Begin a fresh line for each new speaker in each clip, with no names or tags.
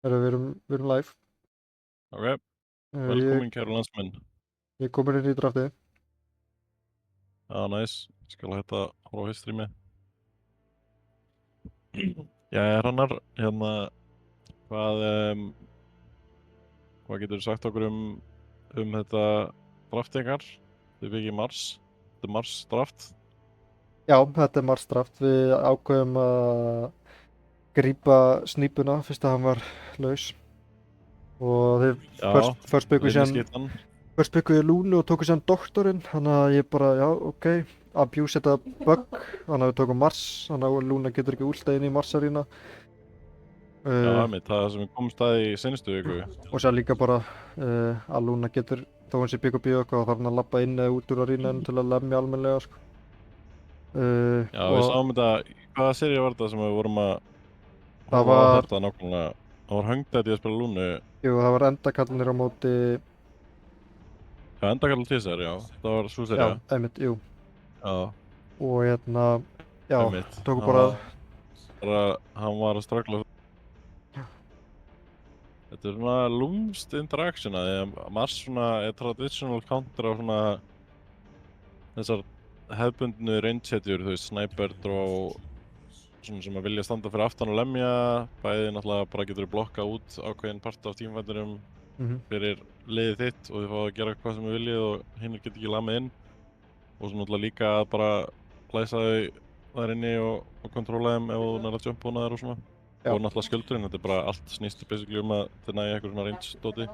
Við erum live.
Ok,
Ég,
velkomin kæru landsmenn.
ég komur inn í draftið.
Já, næs. Skal hætta að horfa á histrými. Jæja, Hrannar, hvað, hvað getur þú sagt okkur um þetta draft ykkar? Þið byggja í mars. Þetta er mars draft.
Já, þetta er Mars draft. Við ákveðum að grípa snýpuna fyrst að hann var laus. Og þið
Já,
först
leyniskeytan.
bygguðu Lúnu og tóku síðan doktorinn. Þannig að ég bara, já, ok, abuse þetta bug. Þannig að við tókum Mars. Þannig að Lúna getur ekki últað inn í Mars-arína.
Já, einmitt, það sem við komum staði í seinustu viku.
Og sér líka bara að Lúna getur, þó hann sé bygg og bíu eitthvað, þá þarf hann að labba inn eða út úr arínan til að lemja almennilega, sko.
Já, við sáum þetta, hvaða seríu var þetta sem við vorum að
Það
horfa á
var,
þetta nákvæmlega? Það var Hangdæti að spila Lúnu.
jú, það var endakallinir á móti,
Já, Endakall Tísar, já. Það var svo
já,
seríu.
einmitt, jú.
Já,
Og já,
einmitt.
tóku bara,
Hann var að stragla. Þetta er svona lúmst interaction að því að Mars svona er traditional counter á svona þessar hefðbundnu rangehetjur, þú veist, sniper, draw, svona sem að vilja standa fyrir aftan og lemja, bæði náttúrulega bara getur blokkað út ákveðin part af tímafætturum fyrir liðið þitt og þið fá að gera hvað sem þið viljið og hinnir getur ekki lamið inn og svo náttúrulega líka að bara læsa þau þar inni og kontróla þeim ef þú nær að jumpa hana þær og svona.
Já.
Og náttúrulega skjöldurinn, þetta er bara allt snýst basically að þið næja eitthvað svona range-dóti.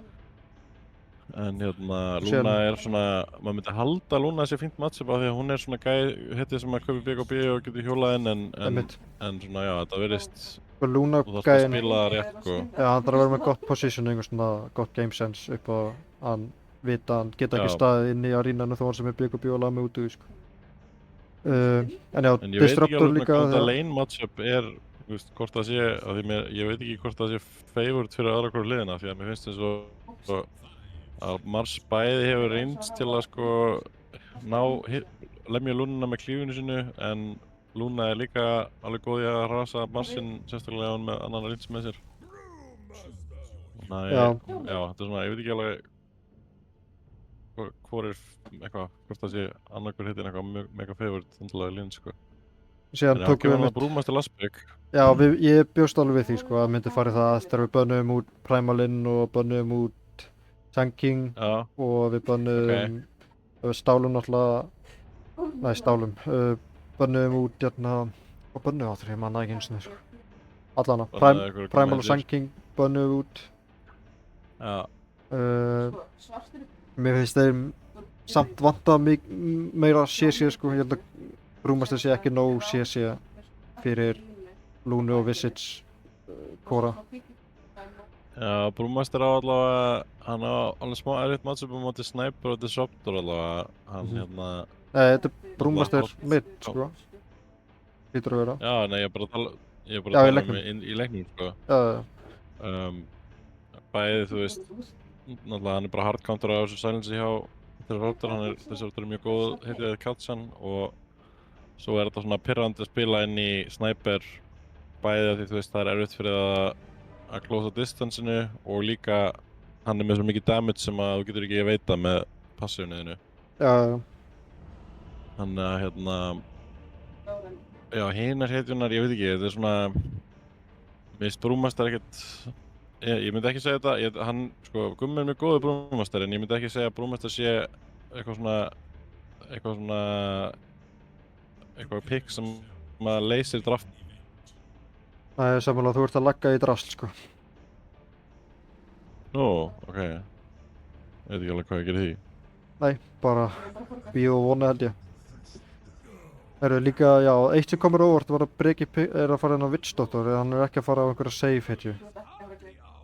En Lúna er svona, maður myndi halda að Lúna sé fínt matchup af því að hún er svona hittið sem að kaupi BKB og getur hjólað inn en svona já, þetta verðist,
Lúna
þú þarfst að
gæinn,
spila það rétt sko.
já, hann þarf að vera með gott positioning og svona gott game sense upp á hann vita að hann geta ekki
Já.
staðið inn í arínanu þó hann sem er bygg og bíu og laga mig út úr, sko. En já,
En ég veit ekki
Disruptor
alveg
líka,
hvað þetta lane matchup er, þú veist, hvort það sé, af því ég veit ekki hvort það sé favored fyrir aðra hverju liðina, því að mér finnst eins og að Mars bæði hefur reynst til að sko lemja Lúnuna með klífinu sinu, en Lúna er líka alveg góð í að hrasa Marsinn, sérstaklega ef hann með annan reyns með sér. Þannig að já, þetta er svona, ég veit ekki alveg hvor er eitthvað, hvort það sé annarkur hittin eitthvað mega favored þannig að líðin sko.
síðan
En hann
tókum
gefur
við
hann
mitt,
að Brewmaster Lastbygg.
já, ég bjóst alveg við því, sko, að myndi farið það þegar við bönnuðum út Primalinn og bönnuðum út Tanking
Já,
og við bönnuðum, stálum náttúrulega, nei, stálum, bönnuðum út, og bönnuðum áttur, ég manna ekki eins og það, sko. Allana,
Bannaði einhverju
Primal og
commandir.
Tanking bönnuðum út.
já,
Mér finnst þeim samt vanta meira CC, sko. Ég held að Brewmaster sé ekki nóg CC fyrir Lúnu og Visage Kora.
já, Brewmaster á allavega, hann á alveg smá erfitt matchup á móti Sniper og Disruptor allavega, hann
Nei, þetta er Brewmaster mid, sko. Hlýtur að vera.
Já, nei, ég er bara að tala
Já, í
um
leiknum.
í leiknum, sko.
Já,
Bæði, þú veist, náttúrulega hann er bara hard counter á þessu silenci hjá Disruptor, Disruptor er mjög góð hitið að catch hann og svo er þetta svona pirrandi að spila inn í Sniper bæði af því, þú veist, það er erfitt fyrir að close distanceinu og líka hann er með svo mikið damage sem að þú getur ekki veita með passífniðinu.
já.
Þannig að já, hinar hetjunar, ég veit ekki, þetta er svona, mér finnst Brewmaster ekkert, ég myndi ekki segja þetta, hann, sko, Gummi er mjög góður Brewmaster en ég myndi ekki segja að Brewmaster sé eitthvað pick sem maður leysir draft.
Það er samanlega að þú ert að lagga í drasl, sko.
Nú, ok, ég veit ekki alveg hvað ég gerir því.
Nei, bara bíó og vona, held ég. Það eru líka, já, eitt sem komur á óvart var að Breki er að fara inn á Witch-Doctor, hann er ekki að fara á einhverja safe hetju.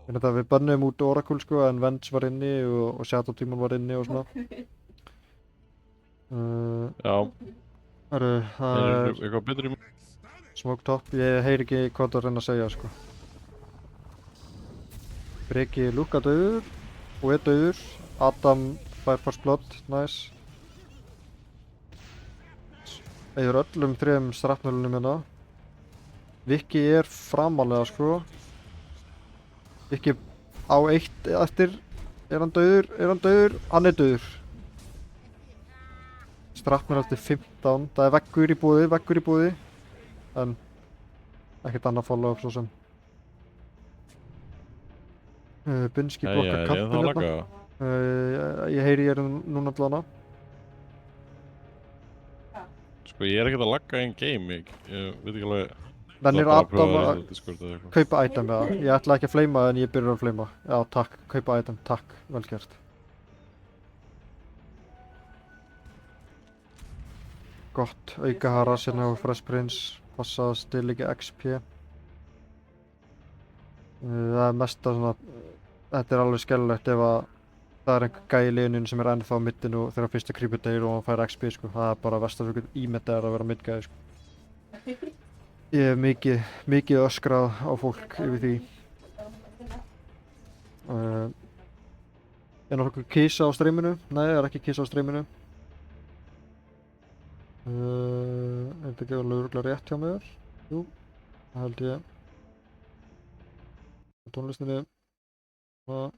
Við bönnuðum út Oracle, sko, en Venge var inni og Shadow Demon var inni og svona.
Já,
Það er
eitthvað betur í
Smoke Top, ég heyri ekki hvað það reyna að segja, sko. Breki lúka dauður og er dauður. Adam fær First Blood, nice. Eyður öllum þrejum strafnölunum hérna. Viki er framalega, sko. Ekki á eitt eftir. Er hann dauður? Er hann dauður? Hann er dauður. Strappnir eftir 15. Það er veggur í búði. En ekkert annað follow-up svo sem. Binski blokka
Jæja, er ég
kantinn
þá að
hérna.
lagga?
Ég heyri ég er núna allan.
Sko, ég er ekkert að lagga einn game, ég veit ekki alveg...
Nennir
Það er bara að
Adam
prófa
að
að Discord eða eitthvað.
kaupa item eða? Ég ætla ekki að fleima en ég byrjar að fleima. Já, takk. Kaupa item. Takk. Vel gert. Gott. Auka harass hérna á Fresh Prince. Passa að stila ekki XP. Það er mest að svona... Þetta er alveg skellulegt ef að það er einhver gæi í liðinu sem er ennþá á middinu og þegar fyrsta creeper deyr og hann fær XP sko. Það er bara verst að þú getur ímyndað að vera middgæði sko. Ég hef mikið öskrað á fólk yfir því. Er nokkuð kisa á streaminu? Nei, það er ekki kisa á streaminu. Er þetta ekki alveg örugglega rétt hjá mér? Jú, það held ég. Á tónlistinni. Það.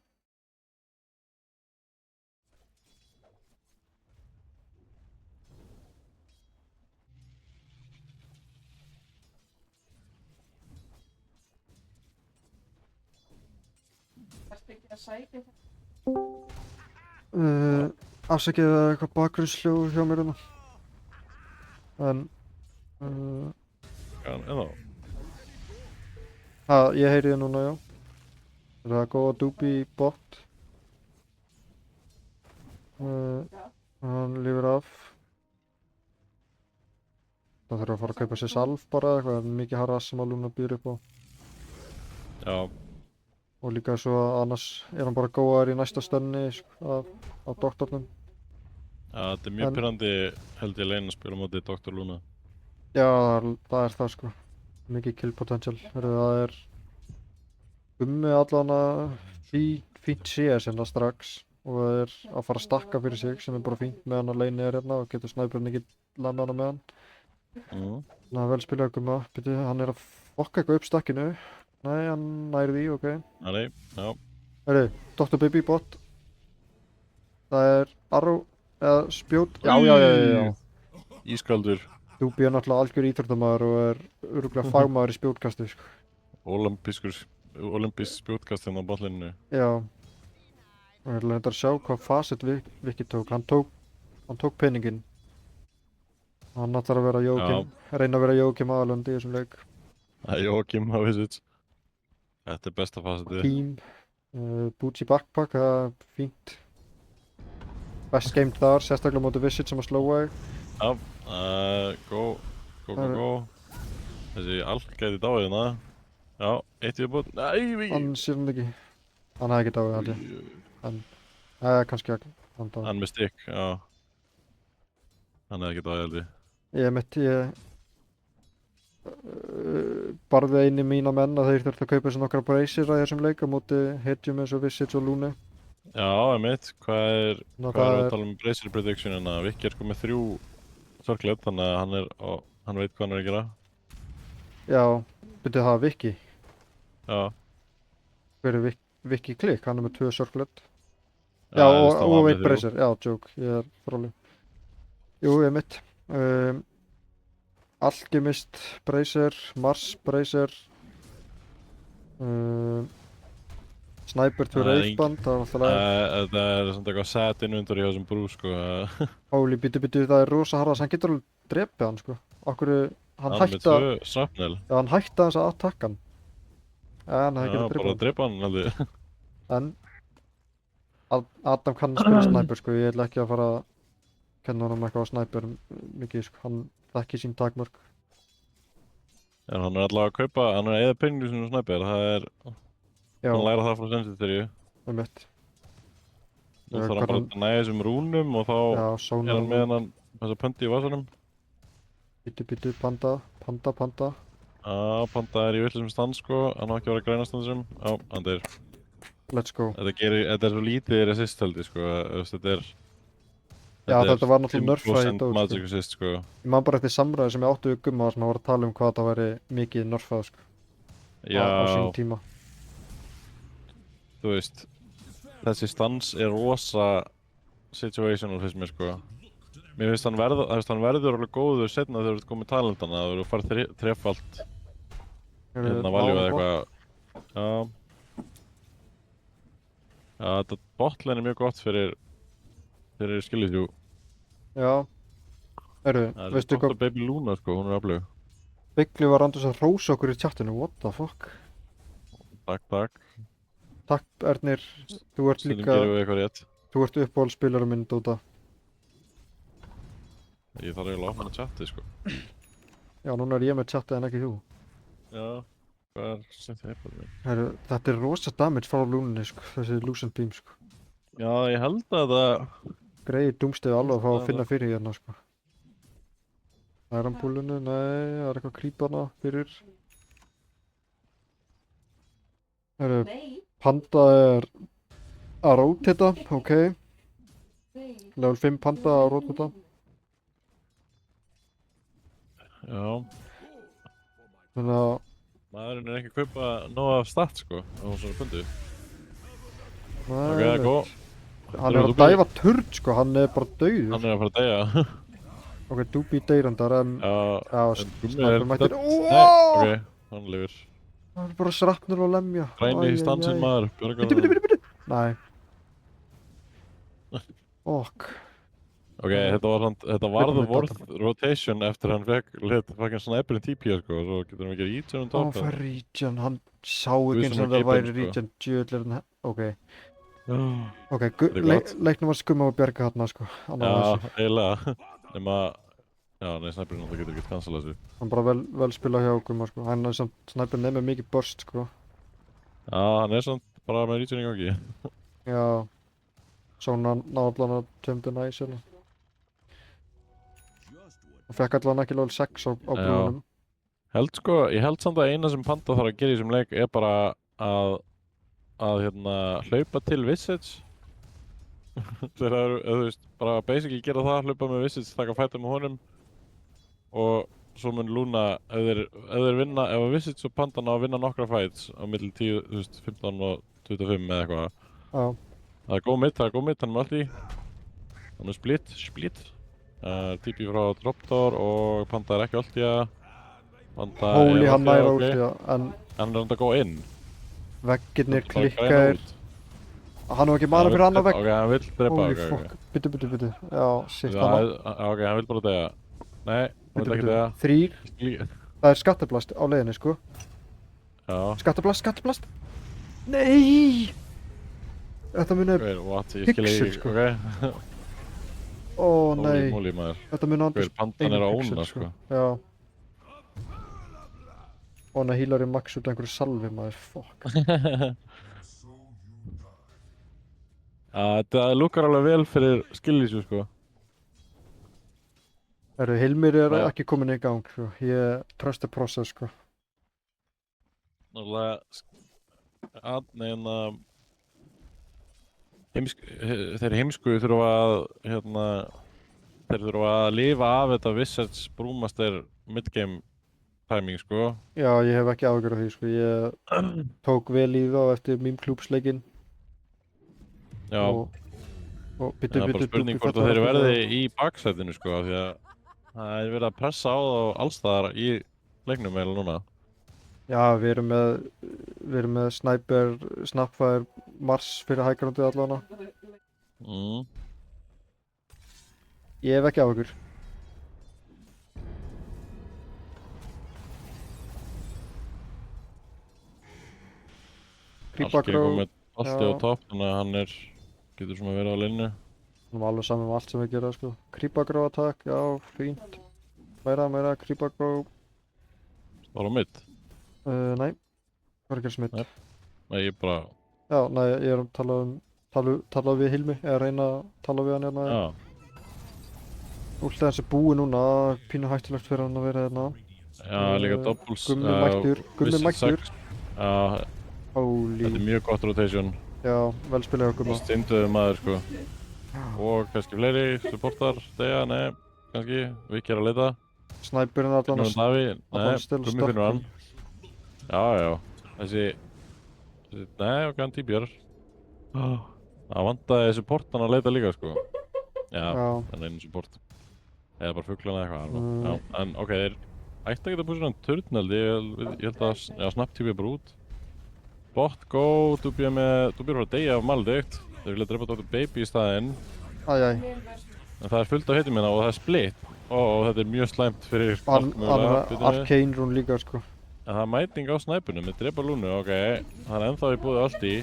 Afsakið það er eitthvað bakgrunnshljóð hjá mér hérna. En
En þá?
ég heyri þið núna, já. Það er að góða dúbi í bot. Hann lifir af. Það þarf að fara að kaupa sér salf bara eitthvað, það er mikið harass sem að Luna býr upp á.
Já,
Og líka svo að annars er hann bara góðar í næsta stönni af doktornum.
ja, þetta er mjög
En-
pirrandi held ég legin að spila á móti Dr. Luna.
Já, það er það sko. Mikið kill potential. Það er allan að fínt CS hérna strax. Og það er að fara að stakka fyrir sig sem er bara fínt meðan að leini er hérna og getur snæpurinn ekki landa hana með hann. Það er vel spilað Gumma. Byrju, hann er að fokka eitthvað upp stakkinu. Nei, hann næri því, ok.
Nei, já.
Herru, Dr. Baby bot. Það er arrow eða spjót. Já.
Ískaldur,
Dúbi er náttúrulega algjör íþróttamaður og er örugglega fagmaður í spjótkasti, sko.
olimpísk spjótkast hérna á botlininu.
Já. Og ég ætla að sjá hvað Facet Viki tók. Hann tók peninginn. Hann ætlar að vera Jókim. Reyna að vera Jókim aðalund í þessum leik.
Það er Jókim á Visits. Þetta er besta fasetið.
Team. Boots í backpack, það er fínt. Best game þar, sérstaklega móti Visit sem að slóa þig.
Já, go. Þessi allt gæti dáið hérna. Já, eitt viðbútt. Nei,
Hann sér hann ekki. Hann hefði ekki dáið, held ég. Kannski ekki. Hann dáið.
Hann með stykk, já. Hann hefði ekki dáið held ég.
Ég barði eini mína menn að þeir þurftu að kaupa sér nokkra bracer að þessum leik á móti hetjum eins og Visits og Lune.
Já, hvað er
Ná,
við að tala um Bracer Prediction en að Viki er sko með 3 sorglet, þannig að hann veit hvað hann er að gera.
Já, byrjuð það Viki.
Já.
Hver er Viki Klikk? Hann er með 2 circlet.
Já,
Já,
þú veist, hann var
og
með
eitt
3.
bracer. Já, joke, ég er fróðleg. Jú, ég mitt. Alchemist bracer, Mars bracer. Sniper 2 reifband, það var alltaf leið.
Þetta er svona eitthvað set inventory hjá þessum brú, sko.
Holy, bítu, það er rosa harðas. Hann getur alveg drepið hann, sko. Okkur, hann
Hann með
hætti að...
2 shrapnel.
Já, hann hætti aðeins að attakka hann. En það
Já,
getur
bara
drepið
að drepa hann alveg.
En Adam kann spila sniper, sko. Ég ætla ekki að fara að kenna honum eitthvað á sniper mikið, sko. Hann þekki sín takmörk.
En hann er allavega að kaupa, hann er að eyða peninglu sinu snæper, það er...
Já,
Hann læra það frá Sensitíu.
mitt.
Nú þarf hann bara að næja þessum rúnum og þá
Já,
er
Sóna.
hann með hann þessa pöndi í vasanum.
Bítu, panda.
Panda er í vitlausum stand, sko, hann á ekki að vera grænastandisum. Já, hann deyr.
Let's go.
Þetta er svo lítið resist held ég, sko, þetta er...
Þetta var náttúrulega nerfað í
5%
dót,
magic
sko.
resist, sko.
Ég man bara eftir samræði sem ég áttu við Gumma sem að voru að tala um hvað það væri mikið nerfað, sko.
Já,
Á sín tíma.
þú veist, þessi stans er rosa situational fyrst mér sko. Mér finnst hann verður alveg góður setna þegar þú ert komið talentana, þegar þú farið þrefalt hérna valjú eða eitthvað. Já. Já, þetta botlane er mjög gott fyrir skilið.
Já.
Það er
Veistu
gott
hvað
að Baby Luna sko, hún er öflug.
Bigli var andurs að hrósa okkur í chatinu, what the fuck?
Takk.
Takk Ernir, þú ert
Stundum
líka,
gerum við eitthvað rétt.
þú ert uppáhaldsspilarinn minn Dota.
Ég þarf eiginlega að opna chatið sko.
Já, núna er ég með chatið en ekki þú.
Já, hvað er sem þið eitthvað minn?
Þetta er rosa damage frá lúninni sko, þessi Lucent Beam sko.
Já, ég held að það...
Greið dúmstið alveg að fá að finna fyrir hérna sko. Það er hann púlunu, nei, það er eitthvað creepana fyrir. Panda er að rotata, ok. Level 5 panda að rotata.
Já,
Þannig að,
maðurinn er ekki að kaupa nóg af stat sko, á svona bundu.
nei,
Ok, það er góð.
hann er að dæfa turd sko, hann er bara dauður.
Hann er að fara að deyja.
Ok, Doobie deyrandar en,
Já,
já,
en Gummi
Sniper mættir.
Nei, ok, hann lifir.
Það er bara srapnir og lemja.
Græni í stansinn maður, björgar
Bitu. Nei. Ok.
Ok, þetta varð worth rotation eftir hann fekk fucking sniperinn TP sko, og svo getur hann ekki regen
Ó,
top.
það er regen, hann sá ekki eins og
Guð sem
það
að
væri
gepa,
regen, djöðl er hann, ok.
Já,
Ok,
Þetta er gott.
leiknum var skumma og bjarga þarna sko, annað þessu.
eiginlega. Nema, já, nei, sniperinn alltaf getur ekki cancelað þessu.
Hann bara vel spilað hjá gumma sko, hann er samt snæpir nefnir mikið burst sko.
Já, hann er samt bara með regen í gangi.
Já, svona náðallan að tjömdu næs hérna. Og fekk allan ekki level 6 á brúnum.
Ég held samt að eina sem Panda þarf að gera í þessum leik er bara að hérna hlaupa til Visage. Þegar þú veist, bara basically gera það, hlaupa með Visage, taka fæta með honum og svo mun Luna, ef þeir vinna, ef Visage og Panda ná að vinna nokkra fights á milli 10, þú veist, 15 og 25 eða eitthvað.
Já.
Það er góð mitt, hann er með allt í. Hann er split. TP frá Dropdoor og Panda er ekki ultía. Panda
Holy,
er
hann
ultía,
næra
ok.
últía, en
Hann er að go inn.
veggirnir
Bara græna
klikkaðir.
út.
Hann var ekki mana fyrir annar vegg.
Ok, hann vill drepa.
Holy
ok.
fuck, bitu. Já, shit,
Já,
hann
ok, hann vill bara deyja. Nei, hann vill ekki deyja.
3, það er skatteblast á leiðinni sko.
Já.
Skatteblast. Nei! Þetta muni
Hver, what? Ég skil
pixel
ekki,
sko.
ok.
Ó
Holy
nei,
moly, maður.
þetta muni
Hver,
andast
Pandan er að óna, sko.
Já. Og hann hýlar í max út af einhverju salvi maður, fuck.
Já, þetta lukkar alveg vel fyrir skillísu, sko.
Hilmir er
Já.
ekki komin í gang, sko. Ég trust the process, sko.
Náttúrulega, þeir heimsku þurfa að, þeir þurfa að lifa af þetta Visage Brewmaster midgame timing, sko.
Já, ég hef ekki áhyggjur af því, sko. Ég tók vel í þá eftir mím-klúpsleikinn.
Já,
Og
það er bara spurning hvort að þeir verði í baksætinu, sko, af því að það er verið að pressa á þá allstaðar í leiknum eða núna.
Já, við erum með Sniper, Snapfire, Mars fyrir hægrandið allavega. Ég hef ekki áhyggjur. Creepagró,
með allt
já.
á topp, þannig að hann getur svona verið á linnu.
hann var alveg saman með allt sem við gera, sko. Creepagró attack, já, fínt. Meira, Creepagró.
Það var á mitt.
Nei, hvað er að gera smitt?
Nei. Nei, ég bara,
Já, nei, ég er að tala við Hilmi, eða reyna að tala við hann hérna.
já,
Últið hans er búið núna, pínu hættulegt fyrir hann að vera hérna.
já, líka doubles.
Gummi mættur,
Já,
Holy,
þetta er mjög gott rotation.
já, vel spilað hjá Gumma.
Steinduðu maður, sko. Og kannski fleiri, supportar, deyja, nei, kannski, Viki er að leita.
Snæpurinn allan
Finnur hann Daví, nei,
allan still
Gummi finnur hann. Já, þessi, nei, ok, hann típjar. Það vantaði supportan að leita líka, sko. Já,
Já.
en einu support. Eða bara fuglana eitthvað, alveg.
Mm.
Já, en ok, þeir ætti að geta búið svona turn, held ég held að, já, Snap TV er bara út. Bot, go, þú býr frá degi af maldikt. Þeir vilja drepa Dr. Baby í staðinn.
Æjæ.
En það er fullt af heitum hérna og það er split. Þetta er mjög slæmt fyrir
Hann
Mark
er
mögulega.
með
Bíddu við.
Arcane Rune líka, sko.
En það er mæting á snæpunum með drepa Lúnu, ok. Hann er ennþá í búið allt í.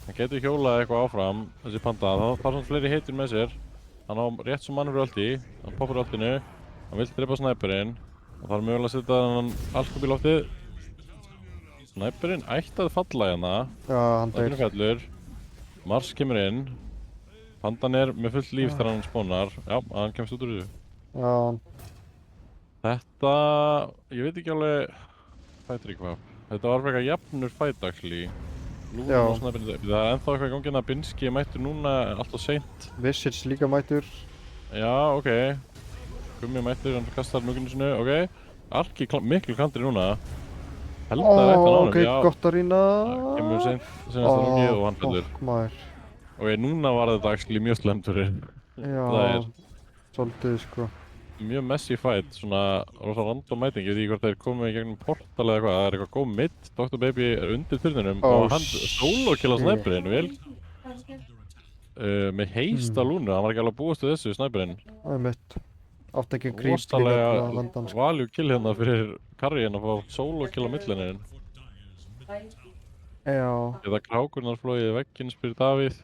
Hann getur hjólað eitthvað áfram, þessi panda. Það þarf svona fleiri heitir með sér. Hann á rétt sem mann fyrir allt í. Hann poppar alltinu. Hann vill drepa snæpurinn. Og það er mögulega að setja hann allskap í loftið. Snæpurinn ætti að falla hérna.
Já, hann
Öllum
deyr.
fellur. Mars kemur inn. Pandan er með fullt líf þegar hann spónar. Já, hann kemst út úr þessu.
Já,
Þetta, ég veit ekki alveg, fætir ekki hvað. Þetta var frekar jafnur fæt, actually. Lúna
Já.
og snæpurinn, það er ennþá eitthvað í gangi hérna að Binski mættur núna, en alltaf seint.
Visage líka mætur.
Já, ok. Gummi mættur, hann kastar muginu sinu, ok. Arki miklu kantri núna. Held að það er eftir ánum,
ok,
já.
gott að rýna.
Kemur senast að lungið og hann fellur.
Maður.
Ok, núna var þetta actually mjög slemt fyrir.
Já,
Það er
svolítið, sko.
mjög messy fight, svona rosa random mæting, ég veit ekki hvort þeir komið í gegnum portal eða eitthvað, það er eitthvað góð mitt, Dr. Baby er undir turninum og hann solo-killa snæpurinn, vel með heista Lúnu, hann var ekki alveg búist við þessu snæpurinn.
Það er mitt. Átti ekki creep líka til að landa hann, sko.
Value kill hérna fyrir Karriinn að fá solo-kill á millinni.
Já,
Eða krákurnar flóið í vegginn, spyr Davíð.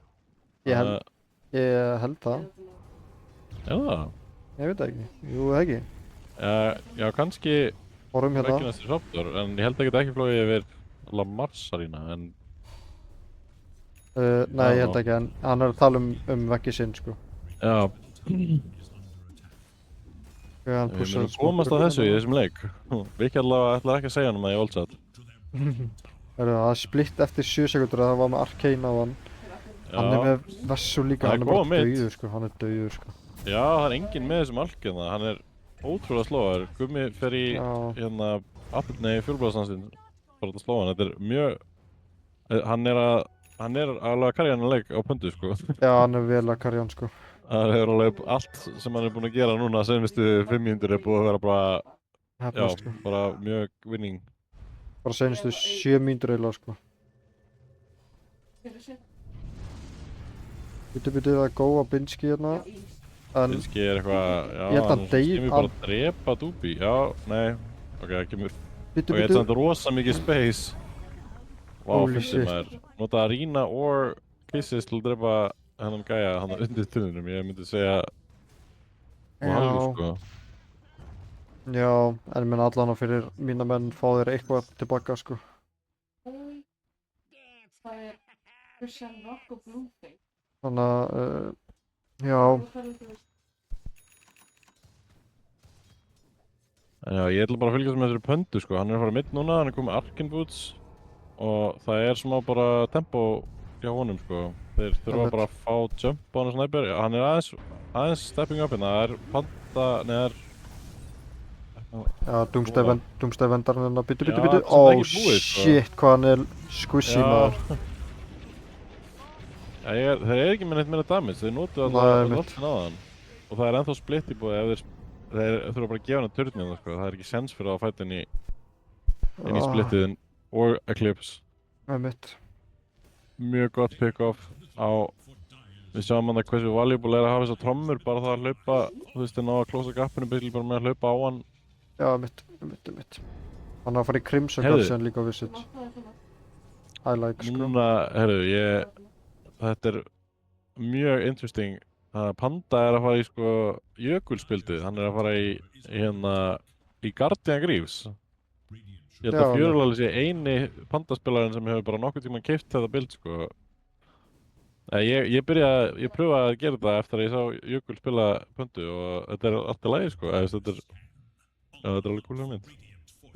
ég held það.
Já,
Ég veit það ekki. Jú, það ekki.
já, kannski
Horfum hérna.
vegginn eftir Raptor, en ég held ekki flóið yfir La Marsarína, en
Nei, ég held ekki, en hann er að tala um veggi sinn, sko.
já,
Hann
við
pushar
munum komast að þessu í þessum leik. Viki allavega ætlar ekki að segja hann að ég voldsat.
Það er splitt eftir 7 sekundur að það var með Arcane á hann. Hann er með Vessu líka,
Það er
hann er bara
góð mitt.
dauður, sko. Hann er dauður, sko.
Já, það er enginn með þessum algjörna, hann er ótrúlega slóðar. Gummi fer í
Já.
hérna fjólbláðsansinn bara að slóða hann. Þetta er mjög, hann er alveg að karja hann að leik á pöndu, sko.
Já, hann er vel að karja hann, sko.
Það er alveg allt sem hann er búinn að gera núna seinustu 5 mínútur er búið að vera bara,
Hefna,
já,
sko.
bara mjög winning.
Bara senustu 7 mínútur eiginlega, sko. Býtu, það er góð á Binski hérna. En
Binski er eitthvað, já,
Ég held að hann deyr
kemur bara að drepa Dúbi. Já, nei, ok, það kemur.
býtu,
Ok, þetta er samt rosa mikið space. Vá,
Holy
fyndið
shit.
maður. Nota Arena or Kisses til að drepa hennan gæja hann undir tunninum. Ég myndi segja value, sko.
Já, en ég menn allan fyrir mína menn fá þeir eitthvað tilbaka, sko. Þannig að, já,
En já, ég ætla bara að fylgjast með þessari pöndu, sko. Hann er að fara mitt núna, hann er komið Arkin Boots og það er smá bara tempo hjá honum, sko. Þeir þurfa
Einmitt.
bara að fá jump á hann og snæper. Hann er aðeins stepping up hérna. Það er panda, neðar.
já, Doomsday vendarinn hérna, býtu,
Já,
býtu.
þetta er
Ó,
ekki búið, sko.
shit, hvað hann er squishy, maður.
Já, þeir eru ekki með neitt meira damage, þeir notu
Nei,
alltaf
einmitt.
alltaf náðan. Og það er ennþá split í búið ef þeir þurfa bara að gefa hann að turnin, sko. Það er ekki sens fyrir að fæta inn í splittiðin og Eclipse.
Það er mitt.
Mjög gott pick-off á, við sjáum hann að hversu valuable er að hafa þessar trommur, bara það að hlaupa, þú veist, þeir ná að close gapinu byrjulega bara með að hlaupa á hann.
Já, mitt. Hann er að fara í Crimson
Heyrðu.
Guardian líka á Visage. I like, sko.
Núna, herru, þetta er mjög interesting. Panda er að fara í, sko, jökulspildið, hann er að fara í Guardian Greaves. Ég held að
Já,
Fjörulali sé eini pandaspilarinn sem hefur bara nokkuð tíma keypt þetta build, sko. Ég pröfaði að gera þetta eftir að ég sá Jökul spila pöndu og þetta er allt í lagi, sko. Þetta er alveg cool hugmynd.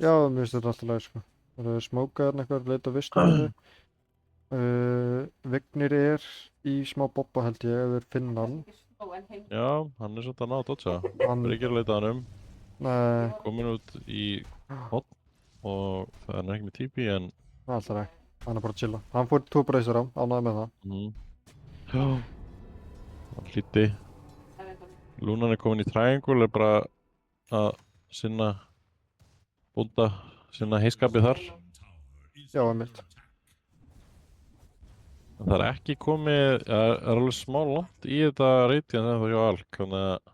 Já, mér finnst þetta alltaf leið, sko. Það eru smókaðarinn eitthvað, leita vistmennu. Vignir er í smá bobba, held ég, ef þeir finna hann.
Já, hann er svolítið að ná að dodga.
Hann,
Bryggir að leita hann
nei,
komin út í hotn og það er ekki með TP en
það er alltaf ekki. Hann er bara að chilla. Hann fór 2 bracer á, ánægði með það.
Já. Hann hlýtti. Lúnan er komin í triangle, er bara að sinna búnda, sinna heiskapið þar.
Já, einmitt.
En það er ekki komið, það er alveg smá langt í þetta reyti en það er það hjá Alk, þannig að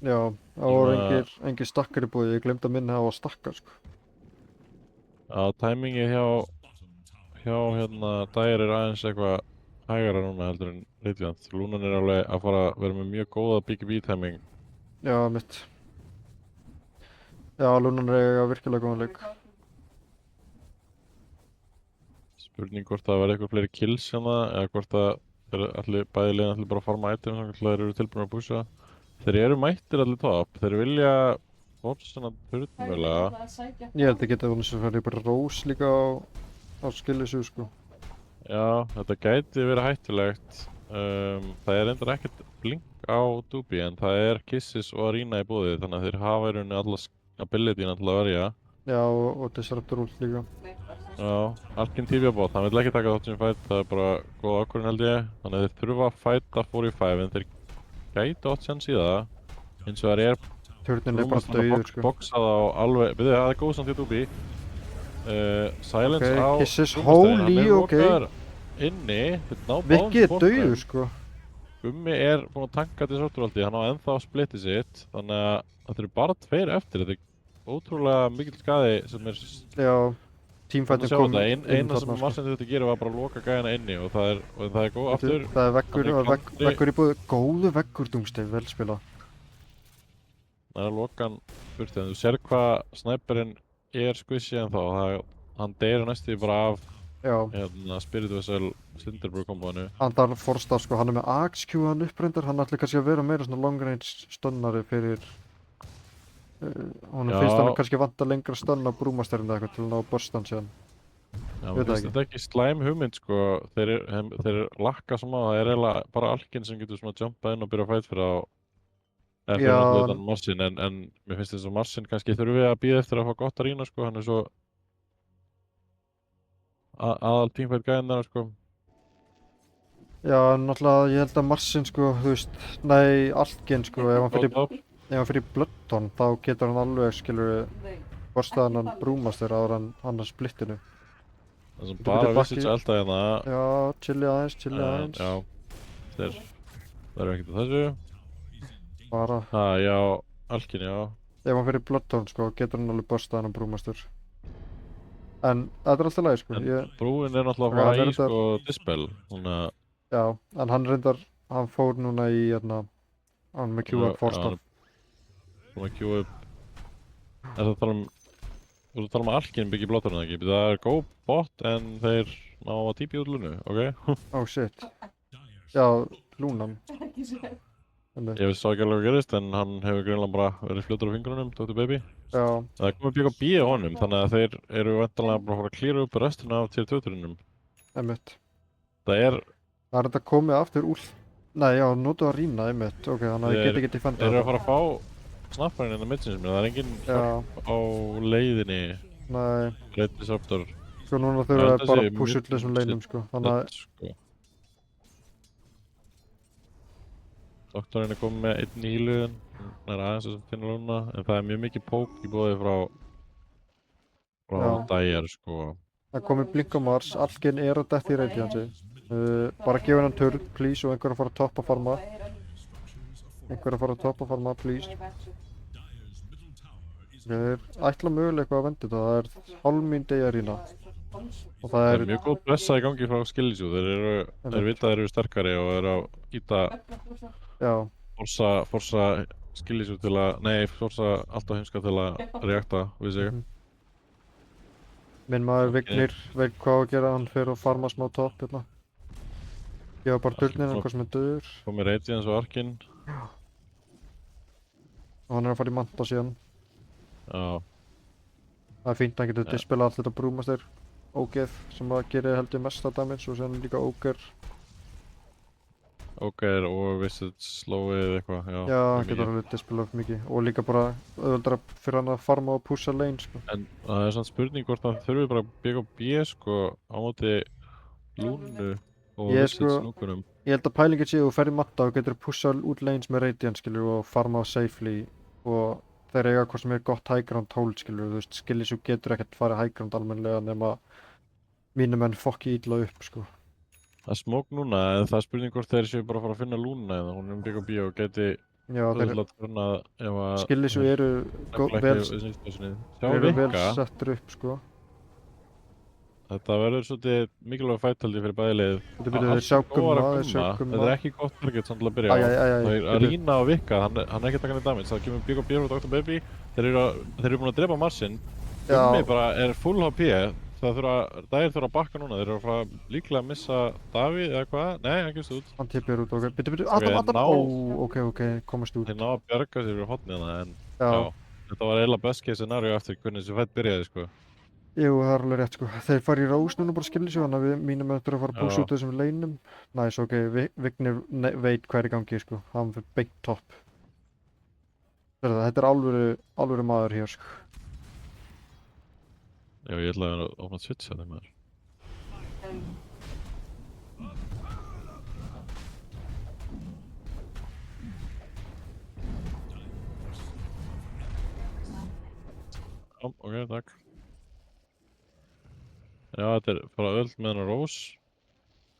Já, það voru
Svona-
engir stakkar í búið, ég glemd að minna það var stakkar, sko.
að tæmingi hjá hérna Dyer er aðeins eitthvað hægara núna heldur en Radiant. Lúnan er alveg að fara að vera með mjög góða BKB tæming.
Já, einmitt. Já, Lunan er eiga virkilega góðan leik.
Spurning hvort það verði eitthvað fleiri kills hérna eða hvort það allir bæði liðin allir bara að farma items þannig að þeir eru tilbúin að pusha. Þeir eru mættir allir top. Þeir vilja forstana turnulega.
Ég held að geta vonið sem fyrir bara rós líka á skillisu, sko.
Já, þetta gæti verið hættulegt. Það er reyndar ekkert blink á Doobie en það er Kisses og Arena í búði þannig að þeir hafa í rauninni alla abilityn til að verja.
Já, og Disruptor ult líka.
Já, Alkin TV bot, hann vill ekki taka þátt sem fight, það er bara góð ákvörðin held ég. Þannig að þeir þurfa að fighta 4v5 en þeir gæti átt chance í það. Hins vegar er
Turnin er bara dauður, sko.
boxað á alveg, við það er góð samt í Doobie. Silence
Ok,
á
Kisses,
Doomsday, hann
holy,
er
ok.
lokaður inni, þeir ná báðum
Viki er
sportmenn.
dauður, sko.
Gummi er búinn að tanka Disruptor-valdi, hann á ennþá splittið sitt, þannig að þetta eru bara 2 eftir, þetta er ótrúlega mikill skaði sem er
Já, teamfightin
sjá
kom
þetta,
inn
eina sem
þarna, sko.
Marcin þetta gerir var bara að loka gæðina inni og það er góð aftur.
Það er veggur,
Hann er
og
kantri.
veggur í búið. Góðu veggur, Doomsday, vel spilað.
Það er að loka hann burti, en þú sér hvað snæperinn er squishy en þá, hann deyrir næstu bara af
Já,
hérna, Spirit Vessel Slinderbrew kombóinu.
hann þarf forstað, sko. Hann er með AXQ hann upprendar. Hann ætli kannski að vera meira svona long range stönnari fyrir... Honum
Já.
finnst hann kannski vanta lengra stönn á brúmasterinn eða eitthvað til að ná börstan síðan.
Já,
Veit
mér
það
finnst þetta ekki slæm hugmynd sko, þeir lakka svona, það er eiginlega bara Alkin sem getur svona jumpað inn og byrja að fight fyrir þá eftir
Já,
náttúrulega utan Marcin, en mér finnst þess að Marcin kannski þurfi að bíða eftir að fá gott Arena sko, hann er svo aðal teamfight gæðin þarna sko.
Já, náttúrulega, ég held að Marcin, sko, þú veist, nei, Alkin, sko, ef hann fyrir Bloodton, þá getur hann alveg, skilur, borstaðan hann brúmaster áður en hann er splittinu.
Það sem
Þú
bara
getur
Visage
bakki-
elda hérna,
Já, chilli aðeins.
já, þeir verður ekkert að þessu.
Bara,
Já, Alkin, já.
ef hann fyrir Bloodton, sko, getur hann alveg borstaðan hann brúmaster. En þetta er alltaf lagi, sko,
En brúin er náttúrulega að
Já,
fara í
reyndar-
sko Dispel, svona...
já, en hann reyndar, hann fór núna í, hérna, hann með Q-up forstað.
Svona Q up. Er það að tala um... Þú ert að tala um að Alkin byggja blótturinn ekki? Það er góð bot en þeir ná að típi út lunu, ok?
Oh shit. Já, Lúnan. Einmitt.
Ég veist ekki alveg hvað gerist en hann hefur greinlega bara verið fljótur á fingrunum, Dr. Baby.
Já,
Það er komið BKB á honum þannig að þeir eru vendanlega bara að fara að klíra upp restina af tier 2-turinnum.
einmitt.
Það er...
Það er þetta komið aftur úr... Nei, já, notu að rýna, einmitt. Ok, þannig að ég get ekki
Þeir
defendað
eru að fara að fá snapparinn inn á midsinsins minna, það er engin
Já,
á leiðinni,
nei.
Red Disruptor.
Sko núna
Já,
þurfa
þetta
það bara
sé
að pússa
mjög
út þessum leinum, sko. Þannig að,
Sko. Doktorinn er komið með einn í híluðin, hann er aðeins að finna lúna, en það er mjög mikið pók í bóði frá
Já.
Dyer, sko.
það komið blink á Mars, Alkin er að detti í radiansi. Bara gefa hennan turn, please, og einhver að fara að toppa farma. Einhver að fara að toppa farma, please. Þeir ætla mögulega eitthvað að venda þetta, það er hálfmín degi að rýna. Og það
Það
er,
er mjög góð pressa í gangi frá Skillisjú, þeir vita að þeir eru sterkari og eru að íta
já,
forsa Skillisjú til að, nei, forsa alltaf heimska til að reakta við sig.
Mhm. minn maður Vignir veit hvað á að gera, hann fer og farma smá topp hérna. Gefa bara turninn,
Allt
eitthvað sem er döður.
Komið Radiance og Arkin.
Og hann er að fara í manta síðan.
Já,
Það er fínt, hann getur
Ja.
dispela allt þetta brúmaster ógeð sem að gera held ég mesta damage og sen líka óger.
Ógeir og Vissit slowið eitthvað, já,
Já,
mjög
hann getur
mikið.
alveg dispelað mikið og líka bara auðvöldra fyrir hann að farma og pússa lane sko.
En það er svona spurning hvort hann þurfi bara BKB sko á móti Lúnu og
Ég
Vissit
sko,
snúkunum.
ég held að pælingin sé að þú ferð í matta og getur pússað út lanes með Radiant skilur og farma safely og þeir eiga hvað sem er gott high ground hold skilur, þú veist, Skillisú getur ekkert farið high ground almennilega nema mínum menn fokki illa upp sko.
Það er smók núna, en það er spurning hvort þeir séu bara að fara að finna Lúnuna eða hún er BKB og geti
Já, þeir
auðvitað trunna ef að
Skillisú eru
nefnilega
vel,
ekki Sjá
eru vel
Vikka,
settur upp sko.
þetta verður svolítið mikilvæg fættaldi fyrir bæði lið.
Bíddu, þeir sjá Gumma, þeir sjá
Þetta
Gumma.
er ekki gott target samt til að byrja á. Það er að lína á Vikka, hann er ekki takkandi damage, það kemur BKB frá Dr. Baby, þeir eru búin að drepa Marsinn, Gummi bara er full HP, Dægir þurfa að bakka núna, þeir eru að fara líklega að missa Davíð eða hvað, nei, hann kemst út.
Hann tippir út, ok, bíddu, Adam, ok, komast út.
Þeir ná að bjarga sér fyrir hotnið hana, en
Já,
þetta var eiginlega best case scenario eftir hvernig þessi fætt byrjaði, sko.
jú, það er alveg rétt sko. Þeir fara í rás núna bara Skillisú, þannig að við mínum eftir að fara að pússa út þessum leinum. Næs, ok, Vignir veit hvað er í gangi sko, hann fyrir beint topp. Þetta er alvöru maður hér sko.
Já, ég ætlaði að opna Twitch að þeim maður. Já, ok, takk. Já, þetta er bara öll með hennar Rós.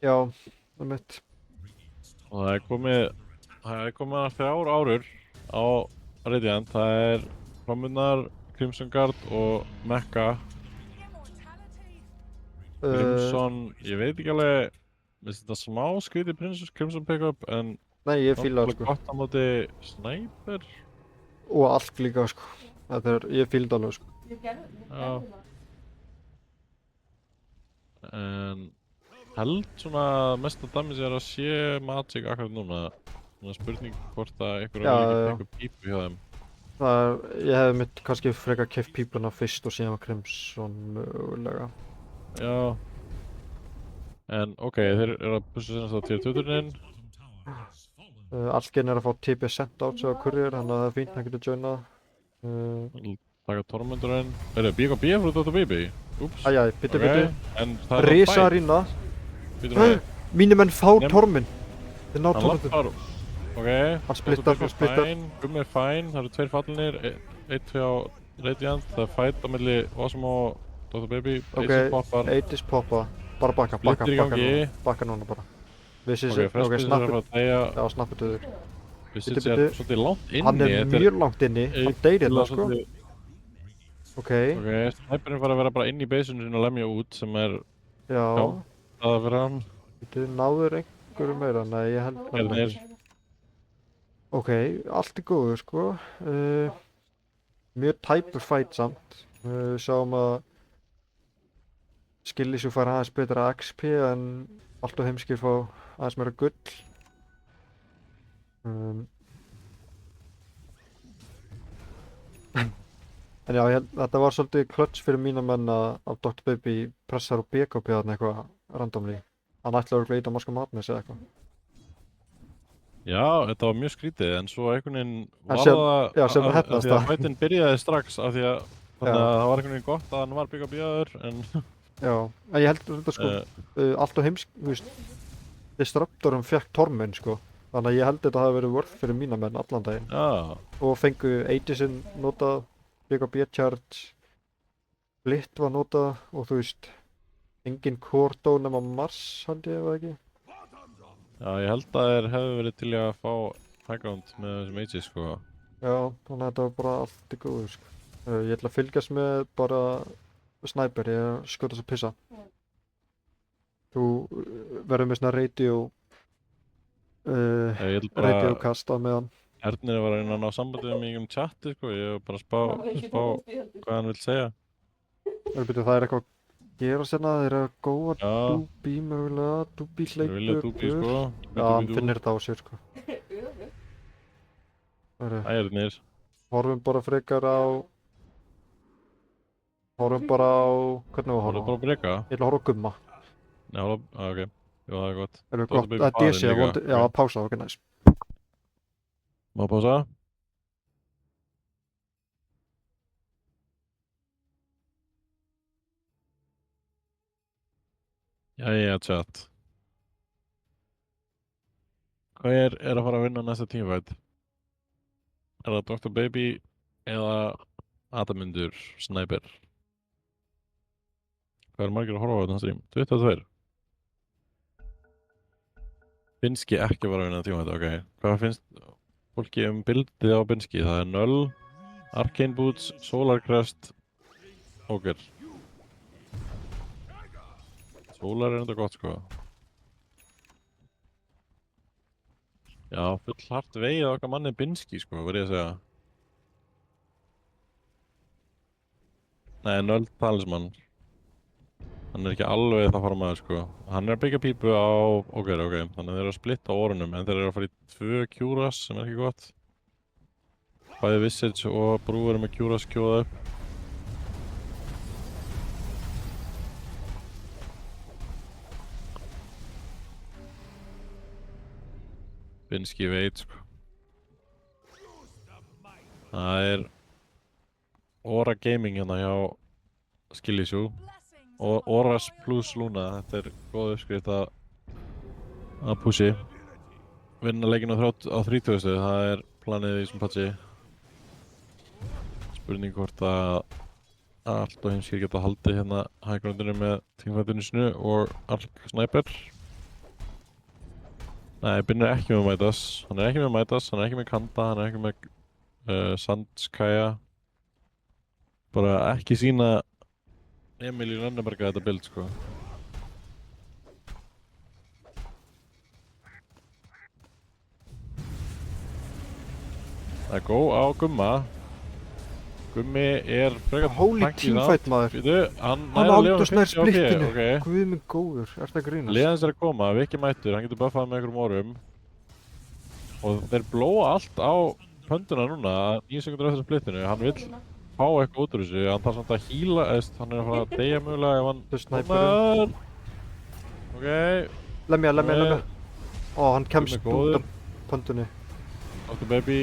Já, það er mitt.
Og það er komið að 3 árur á Radiant. Það er framunnar, Crimson Guard og Mekka. Crimson, ég veit ekki alveg, minnst þetta smá skrítið Crimson pickup, en
Nei, ég fíla það sko.
gott á móti Sniper.
Og allt líka sko. Ég fíla það alveg sko.
Já. En held svona mesta damage er að sé Magic akkurat núna. Svona spurning hvort að ykkur
Já,
er ekki
já.
eitthvað pípu hjá þeim.
Ég hefði mitt kannski frekar keypt pípluna fyrst og síðan Crimson mögulega.
Já. En ok, þeir eru að bussa sinna þá til tuturinn.
Allsken er að fá TP sent át sig á courier, þannig að það er fínt, hann getur joinað.
Taka Tormundurinn. Er það BKB frá Dr. Baby? Úps.
Æjæj, byttu.
En það er
Risa rýna. Mínir menn fá Tormund. Þeir ná
Hann
Tormundum.
lappar. Ok.
Hann splittar.
Gummi er fæn, það eru 2 fallinir. 1 hjá Radiant. Það er fight á milli Osmo og Dr. Baby.
Ok,
Aces poppar.
80s poppa. Bara bakka
Splittir í gangi.
Bakka núna bara.
Ok, Frespis er að fara að deyja.
Já, snappið döður.
Vissit
Bíddu,
sér
bíddu.
svolítið langt inni.
Hann er mjög langt inni, hann deyrir það sko. Ok,
Ok, Sniperinn fara að vera bara inn í basinu sinni og lemja út sem er
já.
það fyrir hann.
Þú náður einhverju meira? Nei, ég held
Elnir.
Ok, allt er góður sko. Mjög tæpur fight samt. Sáum að Skillisú fær aðeins betra XP en allt og heimskir fá aðeins meira gull. En já, þetta var svolítið klöts fyrir mína menn að Dr. Baby pressar og BKB þarna eitthvað randomly. Hann ætlaði örugglega að íta Mask of Madness eða eitthvað.
Já, þetta var mjög skrítið en svo einhvern veginn var
sem-
það
já, sem
af
heppnaðist
því að
það.
fætinn byrjaði strax af því að þannig
Já.
að það var einhvern veginn gott að hann var BKB-aður en
Já, en ég held þetta sko, allt og heimsk, þú veist, Disruptorum fekk Tormund sko. Þannig að ég held þetta hafi verið worth fyrir mína menn allan daginn.
já,
Og fengu 80sinn notað, BKB charge, Split var notað og þú veist, engin Cordo nema Mars held ég eða ekki.
já, ég held að þeir hefðu verið til í að fá high ground með þessum ages sko.
Já, þannig að þetta var bara allt í góðu sko. Ég ætla að fylgjast með bara Sniper, ég er að skjóta þess að pissa. Þú verður með svona radio
Ég held bara
radiokast á meðan.
Ernir var að reyna að ná sambandi við mig um chati sko, ég var bara að spá hvað hann vil segja.
Það er eitthvað að gera sérna, þeir eru að góða
Já,
Dúbí mögulega, Dúbí
þeir vilja
hleypur
dúbí sko.
Já, hann finnir þetta á sér sko.
Æ, Ernir.
Horfum bara frekar á Horfum bara á, hvernig var að
Var það
horfa?
bara að breyka?
Ég ætla að horfa á Gumma.
Já, ok. Jú, það er gott.
Erum við
Dr.
gott
Baby
að
farinn
DC,
líka.
já,
Ok.
pása, ok, næs.
Má pása? Jæja, chat. Hvað er að fara að vinna næsta teamfight? Er það Dr. Baby eða Adamundur Sniper? Hvað er margir að horfa á þetta stream? 22. Binski ekki að fara að vinna teamfight, ok. Hvað finnst fólki bildið á Binski? Það er Null, Arcane Boots, Solar Crest, Ogre. Solar er enda gott, sko. Já, full hart vegið okkar manni Binski, sko, verð ég að segja. Nei, Null Talisman. Hann er ekki alveg það fara maður, sko. Hann er að byggja pípu á Ogre, ok. Þannig að þeir eru að splitta orunum, en þeir eru að fara í 2 Curas, sem er ekki gott. Bæði Visage og Brú eru með Curas kjóða upp. Binski veit, sko. Það er Aura Gaming hérna hjá Skillisjú. Og Auras plus Luna, þetta er góð uppskrift að pussi. Vinna leikinn á 30. Það er planið í þessum patchi. Spurning hvort að allt og heimskir geta haldið hérna hægrundinu með teamfightinu sinu og Ark Sniper. Nei, Bin er ekki með Midas. Hann er ekki með Midas, hann er ekki með Kanda, hann er ekki með Sandskaya. Bara ekki sína Emil í Rönneberga þetta build, sko. Það er góð á Gumma. Gummi er frekar
Holy
tanky samt.
teamfight, maður.
Býtu, hann
Hann
nær að lifa
Aldo
með
snær
50 HP,
splittinu.
ok.
Guð minn góður, ert það grínast?
Liðans er að koma, Viki mættur, hann getur buffað með einhverjum orðum. Og þeir blóa allt á pönduna núna, 9 sekundur eftir splittinu. Hann vill fá eitthvað út úr þessu, hann þarf samt að heala, hann er að fara að deyja mögulega ef hann
Sniperinn.
Ok.
Lemja. Ó, hann kemst
Gummi góður.
út af pöndunni.
Dr. Baby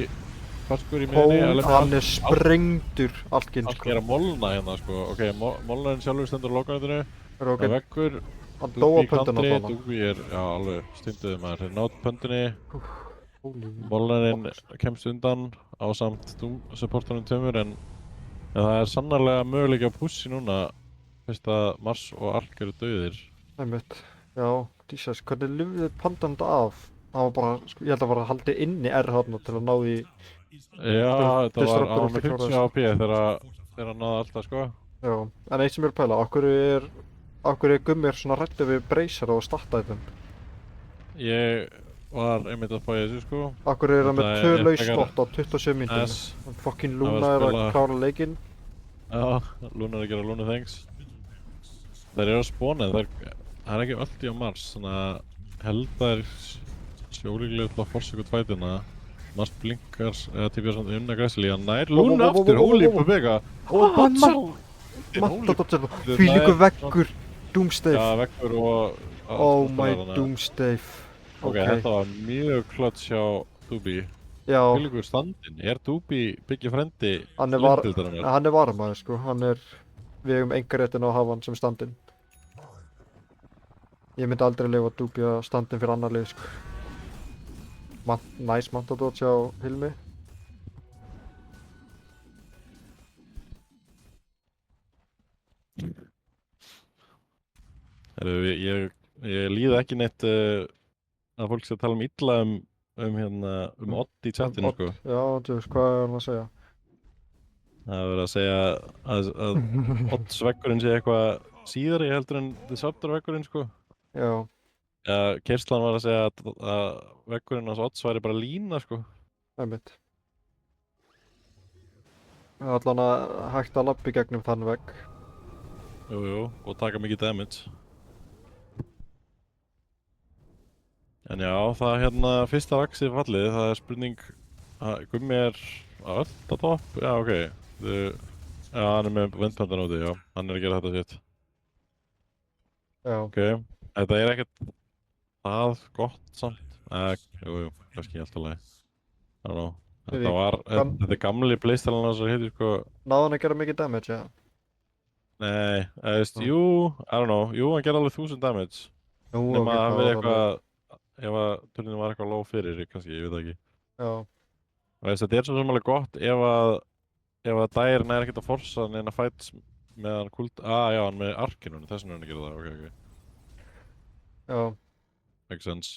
ferskur í miðinni.
Hann er sprengdur, Alkinn,
Allt
sko.
er að molna hérna, sko. Ok, molnarinn sjálfur stendur á lokaðinu.
Er
Það
ok?
er veggur.
Hann dó á
Dúbí
pöndunni
kantri,
á þarna.
Dúbí er, já, alveg stunduð maður. Þeir nátt pöndunni.
Holy
Molnarinn kemst undan ásamt supportunum tveimur en það er sannarlega möguleiki að pussi núna fyrst að Mars og Ark eru dauðir.
Einmitt. Já, Jesus, hvernig lifði pandan þetta af? Það var bara, sko, ég held að það var að haldi inni R þarna til að ná í...
Já, þetta var
Disruptor
með
ekki kláraði
50 HP þegar hann náði alltaf, sko.
Já, en eitt sem ég er að pæla, okkur er Gummi svona hræddur við Bracer og startætum?
Ég var einmitt að spája þessu, sko.
Okkur er hann með
Þetta
2
er
laus
frekar-
slott á 27 mínútum.
S.
Fucking
Það
Luna
var
er að
spila-
klára leikinn.
Já, Luna er að gera Luna things. Þeir eru að spóna, það er ekki öll í á Mars, þannig að held það er sjólíklega til að forsa ykkur tvætina. Mars blinkar, eða típjar samt unna græsli, hann nær Luna aftur, holy Pubega!
Hann Matadottir, fylgur veggur, Doomstave.
Já, vekkur og...
Oh my Doomstave.
Ok, þetta var mjög klöts hjá Dúbí.
Já,
Fylgur standinn, er Dúbí byggja frendi
hann er varmaður, sko. Við eigum enga réttin á að hafa hann sem standinn. Ég myndi aldrei leyfa Dúbí að standinn fyrir annar lið, sko. Nice Matadot hjá Hilmi.
Ég líði ekki neitt að fólk sé að tala illa um Odd í chatinu, sko.
Já, þú veist, hvað er hann að segja?
Það er verið að segja að Odds-veggurinn sé eitthvað síðari heldur en Disruptor-veggurinn, sko.
Já,
Keirslan var að segja að veggurinn hans Odds væri bara lína, sko.
einmitt. Það er allan að hægt að labba í gegnum þann vegg.
Jú, og taka mikið damage. En já, það er hérna fyrsta vaxið fallið, það er spurning að Gummi er að ölta topp, já ok. Já, hann er með vindpandan úti, já, hann er að gera þetta sitt.
Já.
Ok, þetta er ekkert það gott samt. Jú, kannski alltaf leið. I don't know.
Við
Þetta er gamli playstælan hans sem heitir sko...
náðu hann að gera mikið damage, já.
Nei,
Já.
jú, I don't know. Jú, hann gerði alveg 1000 damage.
Jú,
Nema að
það
hann
var
verið
alveg.
eitthvað... Ef að turninu var eitthvað low fyrir, kannski, ég veit það ekki.
Já,
Þetta er svo sem alveg gott ef að Dire næri ekkert að forsa neina fights með hann kult... já, hann með arkinunni, þess vegna er hann að gera það, ok.
já,
Makes sense.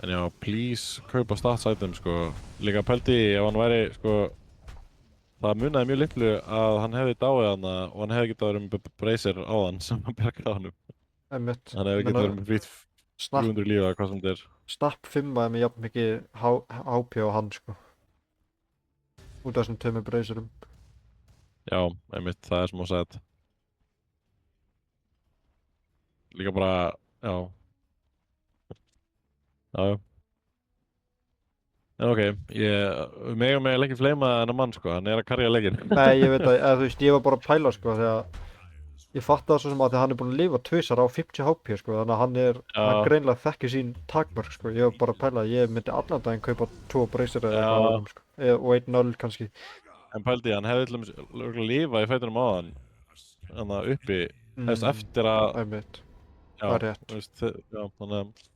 En já, please kaupa stats item, sko. Líka pældi ef hann væri, sko... Það munaði mjög litlu að hann hefði dáið hana og hann hefði getað verið með bracer á hann sem hann bjargaði hann um.
einmitt.
Hann hefði getað verið með frýtt
Snap,
300 lífa, hvað sem þetta er.
snap 5 er með jafn mikið HP á hann, sko. Út af þessum tveimur breysurum.
Já, einmitt, það er smá sad. Líka bara, já. Já. En ok, við megum ekki fleyma þennan mann, sko, hann er að karja leikinn.
Nei, ég veit að, þú veist, ég var bara að pæla, sko, þegar ég fatt það svo sem að því hann er búinn að lifa tvisar á 50 HP, sko, þannig að hann greinlega þekkir sín takmörk, sko. Ég var bara að pæla að ég myndi allan daginn kaupa 2 breysir eða eitthvað á honum, sko. Og 1-0 kannski.
En pældi, hann hefði til dæmis lifað í fætunum á hann, þannig uppi, eftir að...
Einmitt,
Já,
það er rétt.
þú veist, já, þannig að...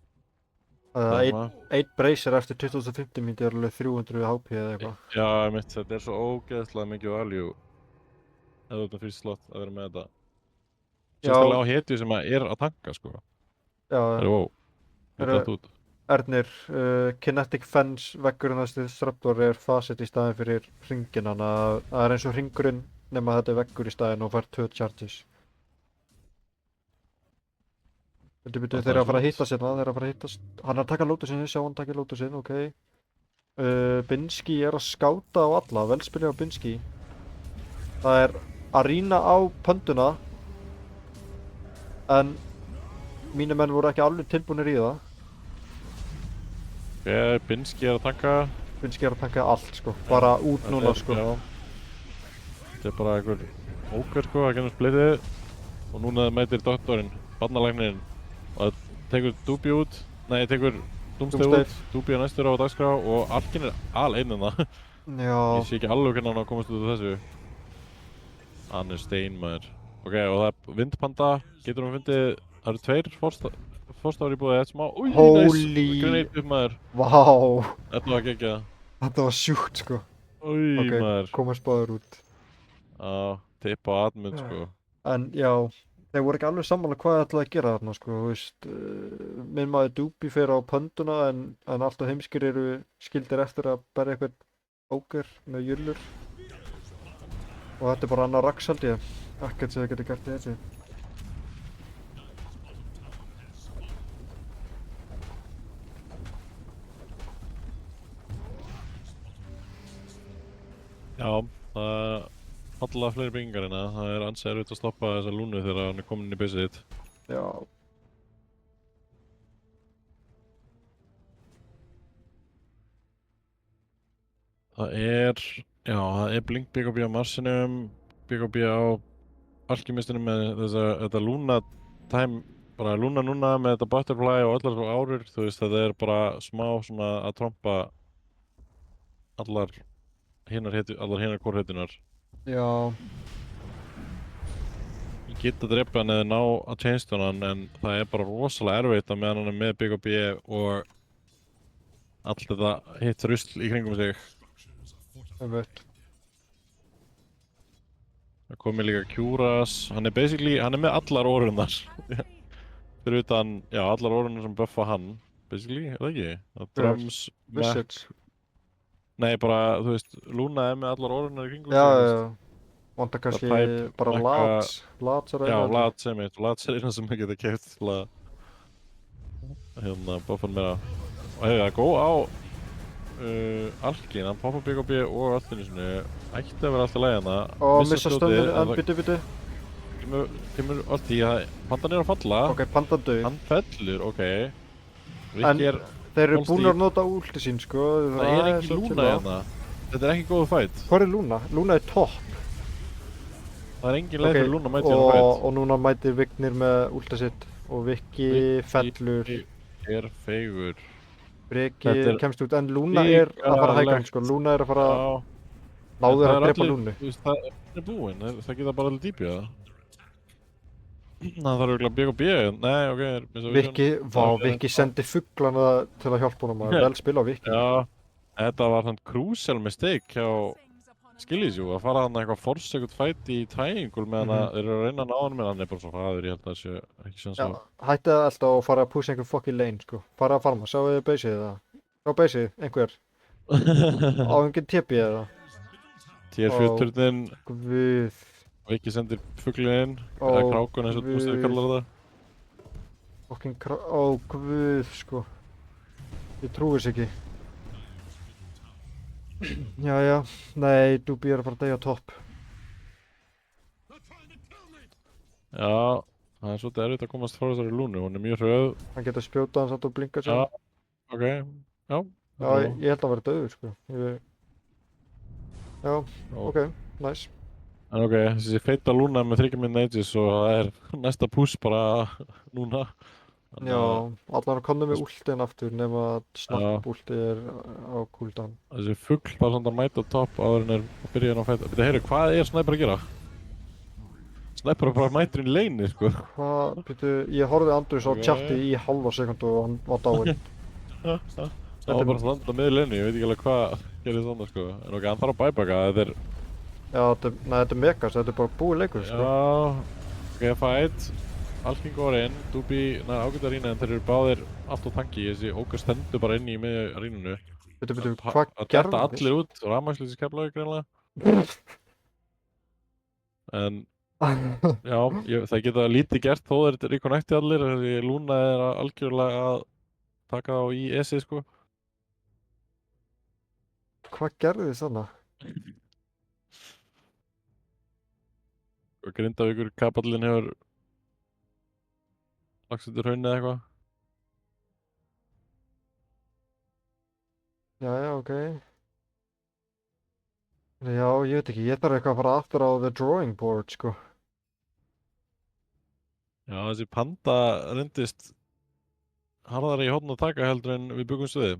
Einn breysir eftir 2050 mínútur er alveg 300 HP eða eitthvað.
Já, einmitt, þetta er svo ógeðslega mikið value ef þú ert með fyrst slott að vera með þetta. Sérstaklega á hetju sem er að tanka, sko.
Já,
Það er wow, þetta er út.
Ernir, Kinetic Fence veggurinn þessi Straptor er facet í staðin fyrir hringinn, þannig að það er eins og hringurinn nema þetta er veggur í staðin og fær 2 charges. Þeir eru að fara að hittast hérna, þeir eru að fara að hittast. Hann er að taka Lotusinn, sjá hann taka Lotusinn, ok. Binsky er að skáta á alla, velspilja á Binsky. Það er Arena á pönduna. En mínu menn voru ekki alveg tilbúinir í það.
Binsky er að tanka.
Binsky er að taka allt, sko. Bara út núna, sko.
Já. Þetta er bara einhver ókver, sko, að genna splitið. Og núna mætir doktorinn, barnalæknirinn. Og það tekur Dúbi út, nei, tekur Doomsday út, Dúbi er næstur á dagskrá og Arkin er einn en það.
Já.
Ég sé ekki alveg hvernig hann á að komast út af þessu. Hann er stein, maður. Ok, og það er Vindpanda, getur hann fundið, það eru 2 fórstafar í búið, þetta smá, úi,
Holy.
Grenade upp, maður.
Vá.
Þetta var geggjað.
Þetta var sjúkt, sko.
Úi,
Ok,
maður.
komast báður út.
Já, tippa á admund, sko.
En já, þeir voru ekki alveg sammála hvað það ætlaði að gera þarna, sko, þú veist. Minn maður Dúbi fer á pönduna en alltaf heimskir eru skildir eftir að berja eitthvað óger með jullur. Og þetta er bara annar rax, held ég. Ekkert sem þeir geti gert í þessu.
Já, það falla fleiri byggingar hérna. Það er ansi erfitt að stoppa þessa lúnu þegar hann er komin inn í beisið þitt.
Já.
Það er Blink BKB á Marsinum, BKB á Alkymistinum með þetta Luna time, bara Luna núna með þetta Butterfly og allar árur, þú veist, þetta er bara smá svona að trompa allar hinar kórheitunar.
Já.
Ég get að drepa hann eða ná að chainstone hann, en það er bara rosalega erfitt að meðan hann er með BKB og allt þetta hitt rusl í kringum sig.
Einmitt.
Það komið líka Kjúras, hann er með allar órunnar. Fyrir utan, já, allar órunnar sem buffa hann, basically, er það ekki? Drums,
Visage.
Nei, bara, þú veist, Luna er með allar órunnar í kringum
Já,
sig.
já. Vanda kannski
Type,
bara
Mekka-
Lats er
Já,
eina.
Lats er mitt, Lats er eina sem ég geta keypt til að buffa hann meira. Og hefur það góð á Alkin, hann poppa BKB og Alkinisinu, ætti að vera alltaf lægi hana.
Og missa stöndin, en byttu.
Kemur allt í að Pandan er að falla,
Ok, Pandan döð.
hann fellur, ok.
En
Rikki er,
þeir eru
Monster-
búin að nota últi sín, sko.
það er ekki Luna hérna. Þetta er ekki góð fight.
Hvað er Luna? Luna er topp.
Það er engin leið fyrir Luna að mæta hérna
og,
fight.
og núna mætir Vignir með últi sitt og Viki
Viki
fellur,
er feigur.
Breki
Þetta er
kemst út, en Lúna er að fara að hægra hann, sko.
hrikalegt.
Lúna er að fara að
Já, en
náður
það
að
er
drepa
allir,
Lúnu.
þú veist, það er búinn. Það geta bara allir dýpið það. Það þarf örugglega BKB. Nei, ok, Miss Vision.
Viki, Viki sendi fuglana til að hjálpa honum að vel spila á Viki.
Já, þetta var hann crucial mistake hjá Skillisjú að fara hann eitthvað forsökut fight í triangle meðan að þeir eru að reyna að ná hann með hann er bara svo hraður, ég held að það sé ekki sjans
Já,
á.
hætti það alltaf og fara að pussa einhver fucking lane, sko. Fara að farma, sjáu þið beysið það. Sjá beysið, einhver. Á einhvern tepi eða.
Tier 4-turnin,
Guð.
Viki sendir fuglinn inn,
Ó,
eða krákun eins og Bústið
guð.
kallar það.
Fucking ó, guð, sko. Ég trúi þess ekki. Jæja, nei, Dubi er að fara að deyja á topp.
Já, það er svolítið erfitt að komast frá þessari Lúnu, hún er mjög hröð.
Hann getur spjótað hans átt og blinka sér.
Já, ok, já.
Já, ég held að hann verið döður, sko. Já, ok, nice.
En ok, þessi feita Lúna með 3 minute ages og það er næsta push bara núna.
Já, allan að konna með últin aftur nema að snapp últi er á cooldown.
Þessi fugl bara svona að mæta á topp áður en er að byrja hann að fæta. Þetta heyru, hvað er Sniper að gera? Sniper er bara mætur í leini, sko.
Hvað, býtu, ég horfði Andrus á chatti í halva sekundu og hann var dáinn.
Það var bara að landa með í leini, ég veit ekki alveg hvað gerir svona, sko. En ok, hann þarf að bæbaka, þetta er...
Já, þetta er megas, þetta er bara búið leikur, sko.
Já, ok, fight. Alking går inn, Dubi, ágætt að rýna en þeir eru báðir allt á tanki, þessi Ókar stendur bara inn í miðju rýnunu.
Býtu, hvað
Að
gerðist?
detta allir út, rafmagnslýsi Keflavík greinlega. En, já, það geta lítið gert þó þeir reconnecti allir, því Lúna er algjörlega að taka þá í ESI, sko.
Hvað gerðist þannig?
Grindavíkur kapallinn hefur lagst undir hraunni eða eitthvað.
Jæja, ok. Já, ég veit ekki, ég þarf eitthvað að fara aftur á the drawing board, sko.
Já, þessi panda reyndist harðari í horn að taka heldur en við byggumst við.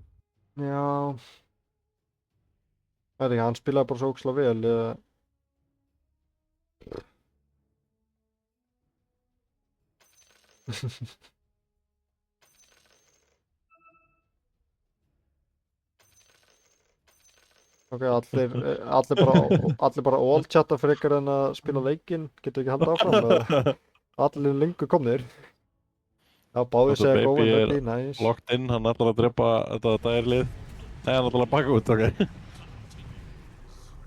Já. Veit ekki, hann spilaði bara svo ógeðslega vel. Ok, allir bara all-chatta frekar en að spila leikinn, getur ekki haldið áfram eða? Allir lengur komnir. Já, báðir
Þetta
segja
baby
góðan
er
veggi, næs.
locked in, hann ætlar að drepa þetta dagirlið. Nei, hann ætlar að baka út, ok.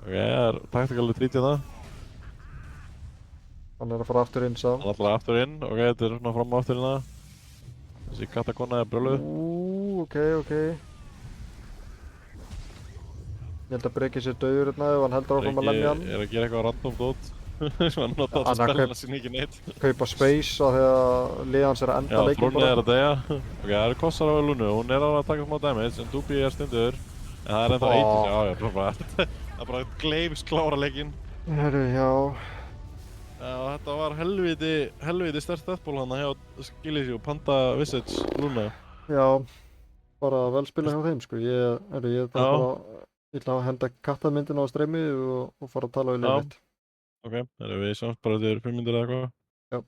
Ok, það er tactical retreat hérna.
Hann er að fara aftur inn, sá.
Hann ætlar aftur inn, ok, þetta er svona fram og aftur hérna. Þessi katakonna er bröluð.
Ok, ok. Ég held að Breki sér dauður hérna ef hann heldur áfram að lemja hann.
Er að gera eitthvað random dot. Hann nota þetta spella sín ekki neitt.
Kaupa space á því að liða hans er að enda leikinn
Trónið er að deyja. Ok, það eru kossar á Lúnu, hún er að taka smá damage, en Dubi er stundur. En það er ennþá eitt, já, bara. Það er bara gleims klára leikinn.
Herru, já.
Já, þetta var helviti sterkt deathball hann hjá Skillisjú, Panda Visage Lúna.
Já, bara vel spila hjá þeim, sko. Ég ætla að henda kattamyndina á streymið og fara að tala við liðið mitt.
Ok, við sjáumst bara til 5 mínútur eða eitthvað.
Já.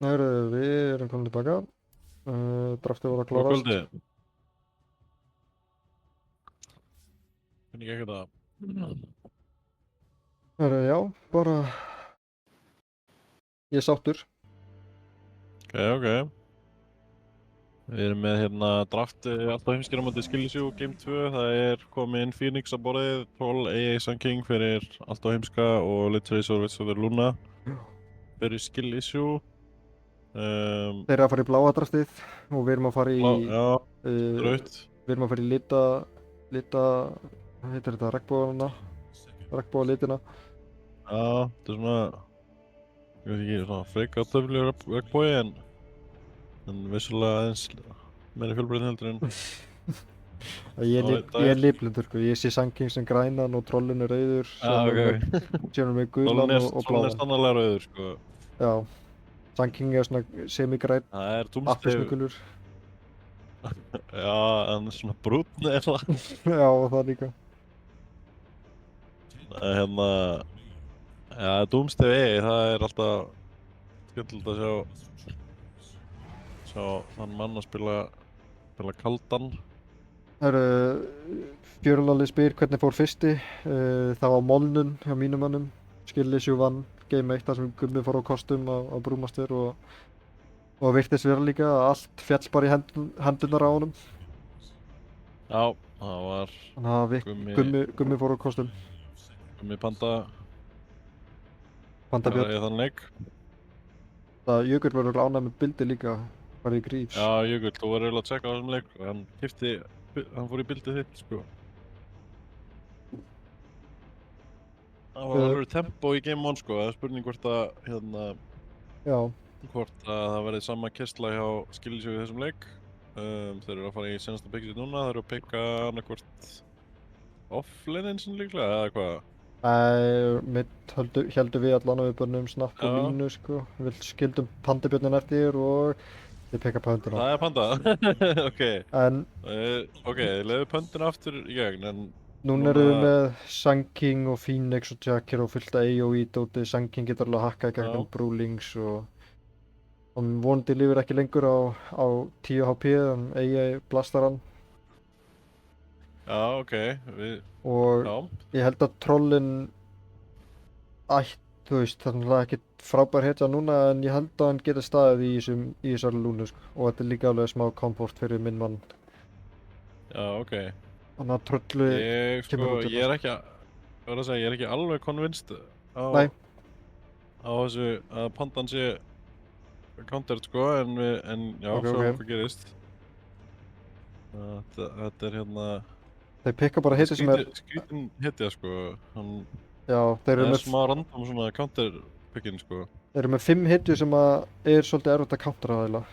Heyrðu, við erum komin tilbaka. Draftið voru að
Góð
klárast.
kvöldi. Finn ekki ekkert að...
Heyrðu, já, bara... Ég er sáttur.
Ok. Við erum með hérna draftið alltaf heimskir á móti Skillisjú, Game 2. Það er komið inn Phoenix á borðið, Troll, AA, Sun King fyrir alltaf heimska og Litracer og Vitsaður Luna fyrir Skillisjú.
Þeir eru að fara í bláa draftið og við erum að fara í...
Já, raut.
Við erum að fara í lita... Hvað heitir þetta? Regnbogana? Regnbogalitina.
Já, þetta er svona... Ég veit ekki, svona freka töfli regnbogi en vissulega aðeins meiri fjölbreytni heldur en...
Ég er lifblindur, sko. Ég sé Sun King sem grænan og Trollin er rauður.
Ok.
Síðan með gulan og
Trollin er
bláan.
stannarlega rauður, sko.
Já. Sun King er svona semi-græn,
Það er Doomsday...
appelsínugulur.
Já, en svona brúnn er það.
Já, og það líka.
Hérna... Já, Doomsday, það er alltaf skemmtilegt að sjá þann mann að spila kaldan.
Það eru Fjörlalli spyr hvernig fór fyrsti. Það var Molnun hjá mínum mönnum. Skillisjú vann Game 1 þar sem Gummi fór á kostum á Brúmaster og virtist vera líka að allt fjall bara í hendurnar á honum.
Já, það var
Þannig að Gummi fór á kostum.
Gummi Panda
Pandabjörn.
í þann leik.
Það Jökull verður ánægð með bildi líka. Var í Grífs.
Já, Jökull, þú var eiginlega að checka á þessum leik. Hann fór í bildið þitt, sko. Það var alveg tempo í Game 1, sko. Það er spurning hvort að, hérna...
Já.
Hvort að það verði sama kistla hjá Skillisjú í þessum leik. Þeir eru að fara í senasta pickið núna. Þeir eru að picka annarkvort offlaneinn sinn líklega, eða hvað?
Mitt heldur við allan að við börnum Snapp og Línu, sko. Við skildum Pandabjörnin eftir og ég pekka Pöndina.
Það er Panda, ok. Ok, þið leiðu Pöndina aftur í gegn, en...
Núna erum við með Sun King og Phoenix og Jacker og fullt af AOE dótið. Sun King getur alveg hakkað í gegnum Brewlings og vonandi lifir ekki lengur á 10 HP en AA blastar hann.
Já, ok,
og ég held að Trollin þú veist, þannig að það er ekkert frábær hetja núna en ég held að hann geti staðið í þessari lúnu, sko. Og þetta er líka alveg smá komport fyrir minn mann.
Já, ok.
Þannig að Trolli kemur út.
Ég er ekki alveg convinced á þessu að Pandan sé countered, sko, en já, svo hvað gerist. Þetta er hérna...
Þeir pikka bara hitti sem er...
Skrítin hittja, sko.
Já, þeir eru með...
Það er smá random svona counter pickin, sko.
Þeir eru með 5 hitju sem er svolítið erfitt að countera það,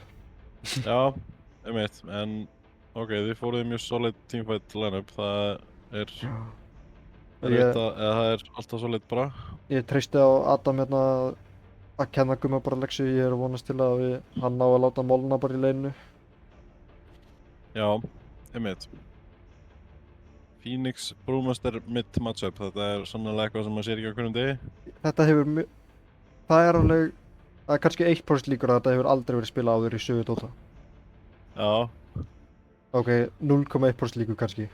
Já, einmitt, en... Ok, þið fóruði mjög solid teamfight line-up, það er... það er alltaf solid bara. Ég
treysti á Adam hérna að kenna Gumma bara leksi, ég er að vonast til að hann ná að láta Molna bara í leinu.
Já, einmitt. Phoenix Brewmaster mid matchup, þetta er sannlega eitthvað sem maður sér ekki á hverjum degi.
Þetta hefur það er alveg, það er kannski 1% líkur að þetta hefur aldrei verið spilað áður í sögu Dota.
Já.
Ok, 0,1% líkur kannski.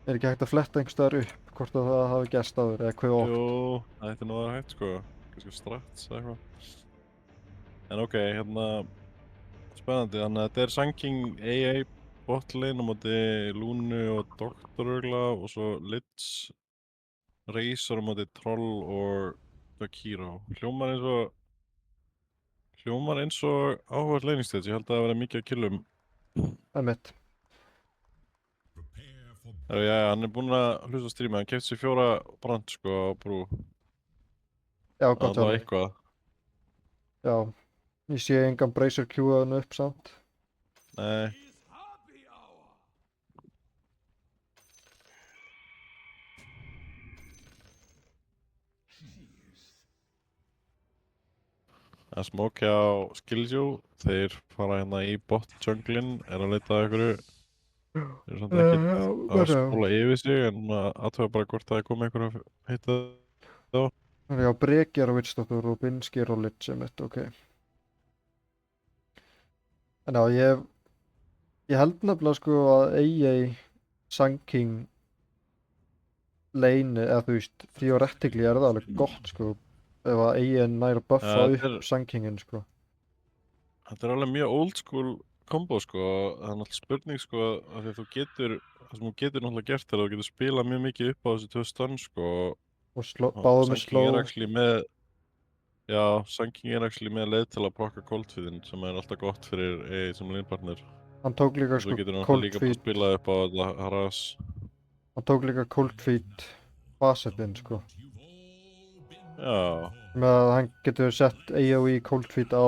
Er ekki hægt að fletta einhvers staðar upp hvort að það hafi gerst áður eða hvað oft?
Jú, það ætti nú að vera hægt, sko. Kannski strats eða eitthvað. En ok, hérna... Spennandi, þannig að þetta er Sun King AA botlane á móti Lúnu og Doktorugla og svo Litz Razor á móti Troll og Bakiro. Hljómar eins og áhugað laning-stage. Ég held að það verði mikið að killum.
Einmitt.
Já, hann er búinn að hlusta á streama. Hann keypti sér 4 brand, sko, á brú.
Já, gott
það var eitthvað.
Já. Ég sé engan Bracer Q-a hann upp samt.
Nei. Það er smóki á Skillisjú, þeir fara hérna í bot junglin, er að leita að einhverju. Þeir eru samt ekkert að spóla yfir sig, en aðtöfa bara hvort það er komið einhverju að hitta þá.
Já, Breki er á Witchdoktor og Binski er á Lich, einmitt, ok. En já, ég held nefnilega sko að AA Sun King lane, eða þú veist, theoretically er það alveg gott sko, ef að AA nær að buffa
Þetta
upp Sun Kingin sko.
er alveg mjög old school kombo sko, það er náttúrulega spurning sko af því að það sem þú getur náttúrulega gert er að þú getur spilað mjög mikið upp á þessi 2 stun sko
Og
og
báðu með
Sun King
slow.
er actually með já, Sun King er actually með leið til að prokka coldfeedin sem er alltaf gott fyrir AA sem lanepartner
Hann tók líka
og svo
sko
getur náttúrulega
cold
líka bara
feet,
spilað upp á þetta harass
hann tók líka cold feet facetin sko.
já,
Með að hann getur sett AoE cold feet á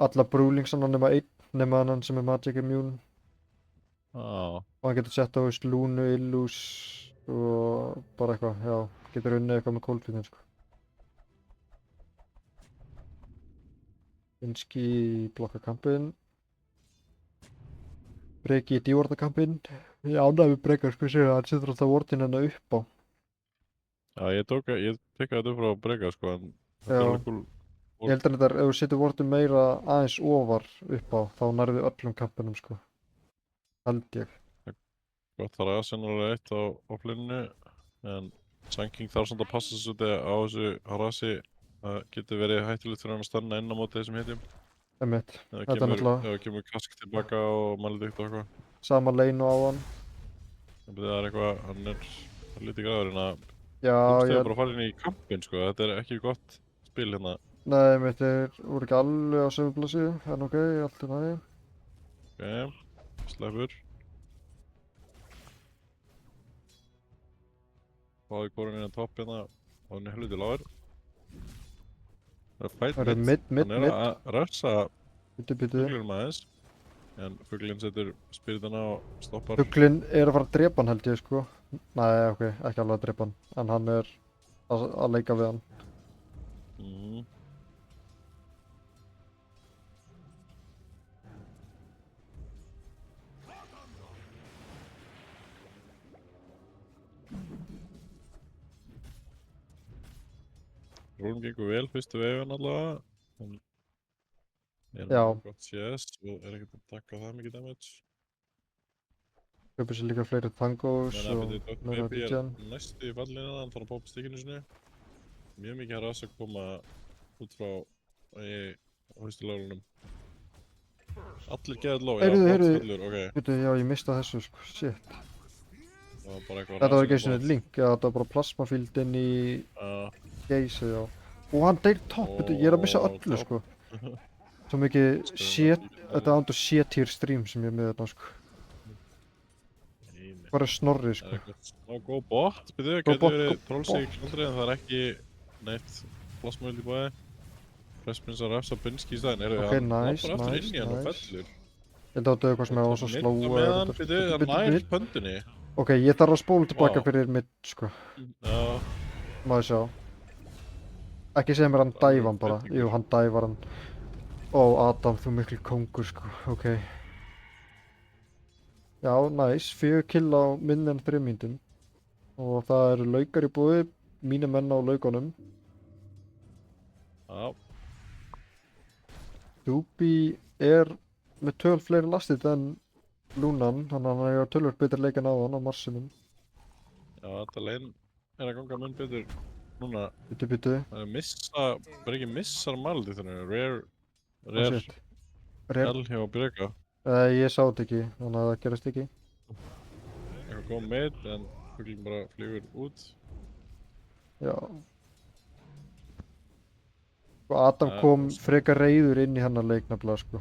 alla brúlingsana nema einn, nema hann sem er magic immune.
já,
Og hann getur sett á veist Lúnu, Illus og bara eitthvað, já, getur unnið eitthvað með cold feetin sko. Binski blokka kampinn. Breki í dívorta kampinn. Ég ánægði með Breka sko, sér að hann setur alltaf vortin hennar upp á.
já, ég tekkaði þetta upp frá Breka sko en þetta er
Já.
alveg cool
Ég held að þetta er, ef þú setur vortin meira aðeins ofar upp á, þá nærðu öllum kampinum sko. Held ég.
gott það er sennilega eitt á flynnu en Sun King þarf samt að passa þessu á þessu harassi það getur verið hættulegt fyrir hann að stanna inn á móti þessum hitjum
Einmitt.
ef
Þetta er náttúrulega
það kemur kask tilbaka og malið ykkur og eitthvað
sama lane og á hann.
það er eitthvað, hann er lítið græður en að
Já,
þú
ég,
stöður bara að fara inn í kampinn sko, þetta er ekki gott spil hérna
nei, einmitt, þeir voru ekki alveg á sömu blaðsíðu, en ok, allt er næði.
ok, sleppur fáði hvorum inn á topp hérna og hann er helviti lágur það er fætt
Það er
mitt
mid,
hann er að refsa
Byttu.
fuglinum aðeins en fuglinn setur spiritana og stoppar
Fuglinn er að fara að drepa hann held ég sko. Nei, ok, ekki alveg að drepa hann, en hann er að leika við hann.
Mhm. Rúm gengur vel fyrstu veifan allavega en er
Já.
með gott CS og er ekkert að taka það mikið damage
Köpur sér líka fleiri tangos
Menna
og
fyrir Dr.
meira
Baby er
regen.
næstu í fallinu hann þarf að poppa stikkinu sinni mjög mikið harass að koma út frá haustilárunum allir geðað lóg, já,
Heyrðu.
fullur, ok
Byttu, já, ég mista þessu sko, shit.
það var bara eitthvað
Þetta var ekki
harass
einu sinni link, ja, þetta var bara plasmafield inn í geysi, já. Og hann deyr topp, byttu, ég er að missa
Ó,
öllu
topp.
sko. Svo mikið shit, þetta er andur C-tier stream sem ég er með þarna sko. Hvað er Snorri
það
sko?
er eitthvað smá góð bot byrju,
Góð
getur
bot,
verið
góð
trollsig
bot.
klandri en það er ekki neitt plasmöld í bóði Pressprins að refsa Binski í staðinn
Ok,
hann
nice,
lappar aftur
nice,
inn í hann og
nice.
fellur
Ég held að þetta er eitthvað sem er svo
Midda
slow
með hann, byrju, hann nær
byttu.
pöndunni
Ok, ég þarf að spóla tilbaka
Vá.
fyrir mitt sko.
já,
Má ég sjá. Ekki segja mér hann
Bara
dæfa hann bara.
breytingur.
Jú, hann dævar hann. Ó, Adam, þú miklu kóngur sko. Ok. Já, næs. 4 kill á minni en 3 mínútum. Og það eru laukar í búi. Mínir menn á laukunum.
já,
Doobie er með 12 fleiri lastið en Lúnan. Þannig að hann er tölvöld betur leikin á hann á Marsinum.
já, þetta lein er að ganga mun betur núna
Byttu.
það er ekki missar maldi þannig rare
Oh, shit. Rare.
L hjá Breka
Ég sá þetta ekki, þannig að það gerist ekki.
eitthvað góð meit en fuglinn bara flýgur út
Já. Og Adam
Ja,
kom
sko.
frekar reiður inn í hennar leik nefnilega sko.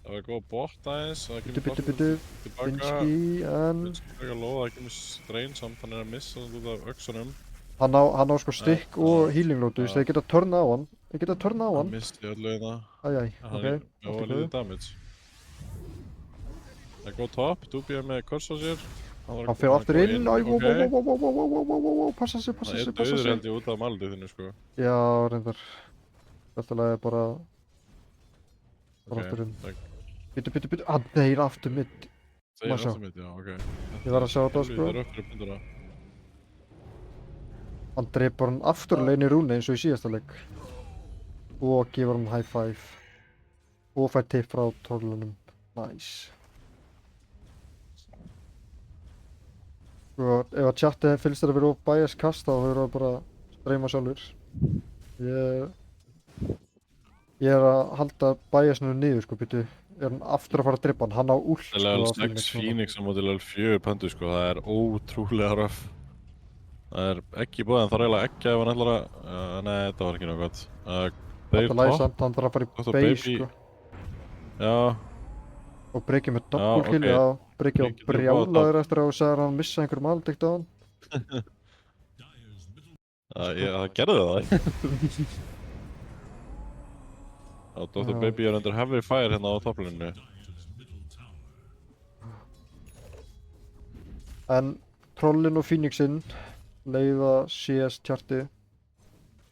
það var góð bot aðeins það kemur
Byttu.
tilbaka
Binski, en
Binski frekar lóð, það kemur strain samt hann er að missa út af öxunum
hann á sko stykk
Ja,
og
ja,
healing load, þú veist,
ja.
þeir geta törna á hann. Þeir geta törna á
hann
hann.
misti öllu hérna
Æjæj,
hann
ok.
er
allt í
lítið
góðu.
damage það er góð top, Doobie er með kors á sér
Hann fer aftur inn, æ,
ok
passa sig,
það er döður held ég út af maldi þinnu sko
Já, reyndar. Þetta lag er bara
ok,
aftur inn.
það
Byttu, hann deyr aftur mitt.
segir
Má sjá.
aftur mitt, já, ok
Ég var að sjá þetta, sko.
það er öftur að pundura
Hann dreipur hann aftur að leina í rúni eins og í síðasta leik. Og gefur hann high five. Og fær tipp frá trollunum. Nice. Sko, ef að chatið finnst þér að vera of bias kast þá höfður það bara streyma sjálfur. Ég er að halda biasinu niður sko, býtu. Er hann aftur að fara að drippa hann? Hann á últ sko
Level
á
6
núna.
Phoenix á móti level 4 pöndu sko, það er ótrúlega röff. Það er ekki búið en það er eiginlega ekki ef hann ætlar að... nei, þetta var ekki náttúrulega gott.
Þetta læs hann þarf að fara í
Dr.
base
Baby.
sko.
Já,
Og Breki með double kill,
ok.
já. Breki á
Breki getur
brjálaður eftir að þú sagðir að hann missa einhverjum aldeikt á hann.
það gerði það. Og Dr.
Já.
Baby er undir heavy fire hérna á topplinu.
En Trollin og Phoenixinn leiða CS tjarti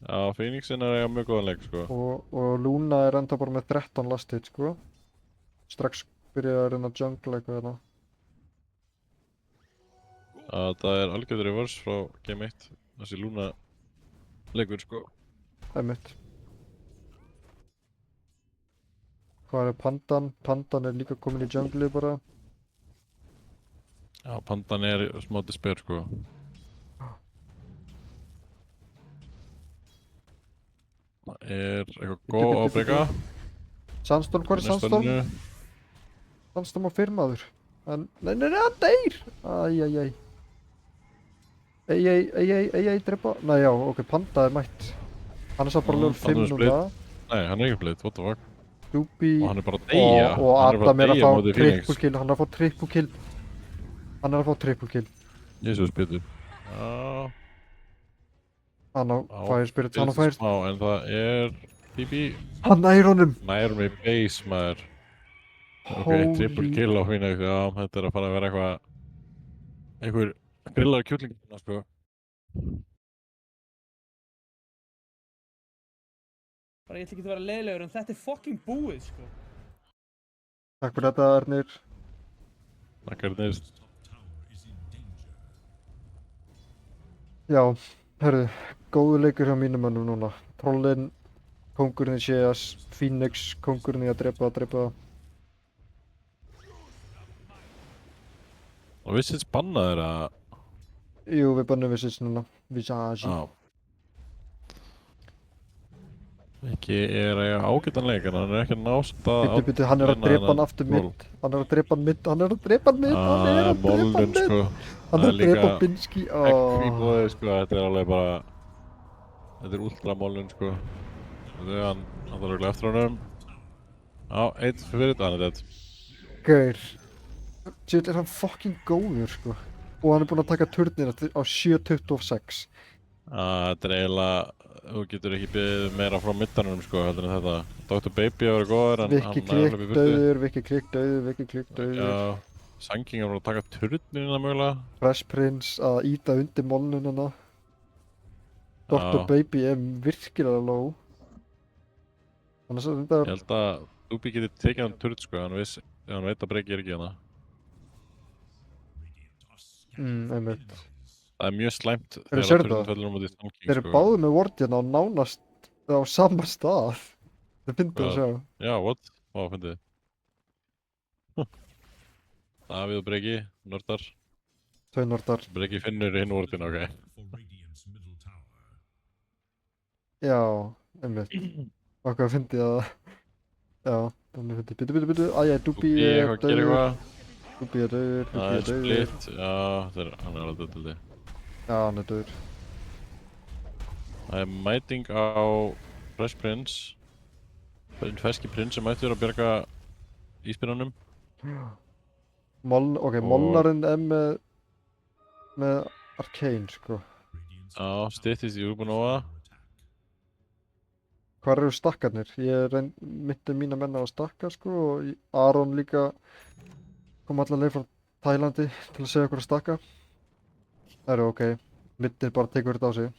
Já, Phoenixinn er eiga mjög góðan leik sko.
og Luna er enda bara með 13 last hit sko. Strax byrjaði að reyna að jungla eitthvað hérna.
Það er algjörður reverse frá Game 1. Þessi Luna leikur sko.
Einmitt. Hvað er Pandan? Pandan er líka komin í junglið bara.
Já, Pandan er smá despair sko. Það er eitthvað góð á breyka.
Sandstorm, hvað er Sandstorm? Sandstorm á firmaður. En, nei, hann deyr! Æjæjæj. Ei, drepa. Nei, já, ok, Panda er mætt. Hann er samt bara level 5
Panda er
núna.
Nei, hann er ekki blade, what the fuck.
Doobie
Og hann er bara að deyja.
og Adam er að fá
móti Phoenix.
triple kill. Hann er að fá triple kill. Hann er að fá triple kill.
Jesus, betur. Já,
Hann á
Já,
Fire Spirit, hann á Fire Spirit.
smá, en það er BB.
Hann nær honum!
Nær með base, maður. Ok,
Holy-
triple kill á Phoenix, já, þetta er að fara að vera eitthvað... einhver grillar kjúkling, sko.
Bara ég ætla ekki að vera leiðilegur en þetta er fucking búið, sko.
Takk fyrir þetta, Ernir.
Nakkar nýrst.
Já, herru, góðu leikur hjá mínum mönnum núna. Trollin, kóngurinn í CS, Phoenix, kóngurinn í að drepa.
Og vissið spannaður að...
Jú, við bannum Visage núna. Visage.
Já. Ekki er að eiga ágætan leik, en hann er ekki að nást að...
Byttu, hann er að drepa hann aftur mitt. Hann er að drepa hann mitt.
Mollun, sko.
Hann er að drepa Binsky.
Ekki í bóði, sko, þetta er alveg bara... Þetta er ultra mollun, sko. Þetta er hann þarf örugglega eftir honum. Já, eitt fyrir þetta, hann er dead.
Gaur. Sjöld er hann fucking góður, sko. Og hann er búinn að taka turnina á 7.26.
Þetta er eiginlega... Þú getur ekki beðið meira frá middanum, sko, heldur en þetta. Dr. Baby að vera góður, en
Vikki Klikk döður.
Já, Sanking er bara að taka turnina mögulega.
Fresh Prince að íta undir molnunina. Dr.
Já.
Baby er virkilega low. Annars er þetta...
Ég held að Dubi geti tekið hann turn, sko, hann veit að Breki er ekki hana.
einmitt.
Það er mjög slæmt
Þeir
þegar
sérðu
turn
það?
fellur á móti Sanking,
Þeir eru
sko.
báðir með wardina og nánast á sama stað. Það finnst að sjá.
Já, what? Vá, fyndið. Davíð og Breki, nördar.
Taunordar.
Breki finnur hinn vordina, ok.
Já, einmitt. Og hvað fyndi að... Já, þannig fyndi. Byttu. Æja, Dubi
Dubi
er
eitthvað að gera
döður.
eitthvað.
Dubi er döður.
Það er split, já, hann er alveg dödd held ég.
Já, hann er döður.
Það er mæting á Fresh Prince. Ferski prins sem mættur að bjarga íspyrranum.
Molnarinn er með Arcane, sko.
Já, styttist í Urbanova.
Hvar eru stakkarnir? Ég myndi mína menna á stakka, sko, og Aron líka kom allar leið frá Tælandi til að segja okkur að stakka. Það eru ok. Middin bara tekur þetta á sig.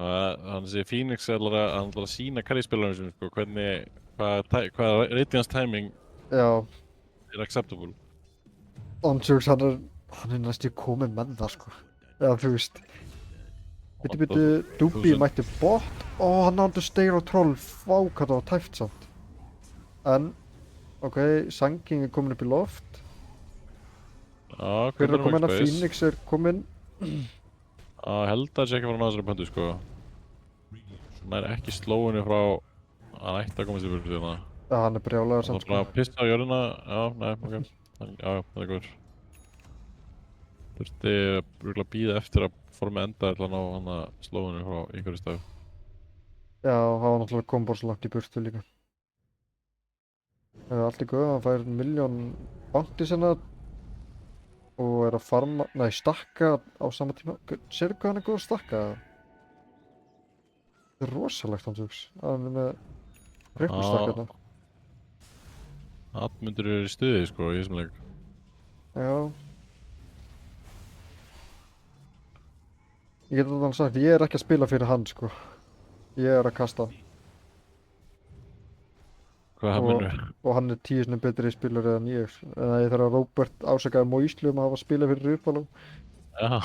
Hann sé Phoenix ætlar að sína carry-spilarnir sem, sko, hvað radiance timing
Já,
er acceptable.
Onjux, hann er næstu kominn með það, sko. Já, þú veist. Byttu, Dúbí mætti bot. Ó, hann náttúrulega stegur á troll. Vá, hvað það var tæft samt. En, ok, Sangking er komin upp í loft.
Já,
Hver er komin að
Space?
Phoenix er komin.
Já, held að sé ekki að fara að ná þessari pöndu, sko. Svona er ekki slóinu frá að ætti að komast í burtu hérna.
Já, hann er brjálaður
Það
samt,
er bara
sko.
að pissa á jörðina. Já, nei, ok. Já, það er góður. Þurfti að bíða eftir að formi enda til að ná hann að slóinu frá einhverju stað.
Já, hann var náttúrulega kom bara svo langt í burtu líka. Það er allt í góð, hann fær 1.000.000 bounty sinna og er að farma, nei, stakka á sama tíma. Sérðu hvað hann er góð að stakka? Það er rosalegt hans hugs. Hann er með reypustakka þarna.
Atmundur eru í stuði, sko, í þessum leik.
Já. Ég get þannig sagt, ég er ekki að spila fyrir hann, sko. Ég er að kasta.
Hvað það minnur?
Og hann er 10 sinni betri spilari en ég. En það er þegar Róbert ásakaði Moislu að hafa spilað fyrir Rúfaló.
Já.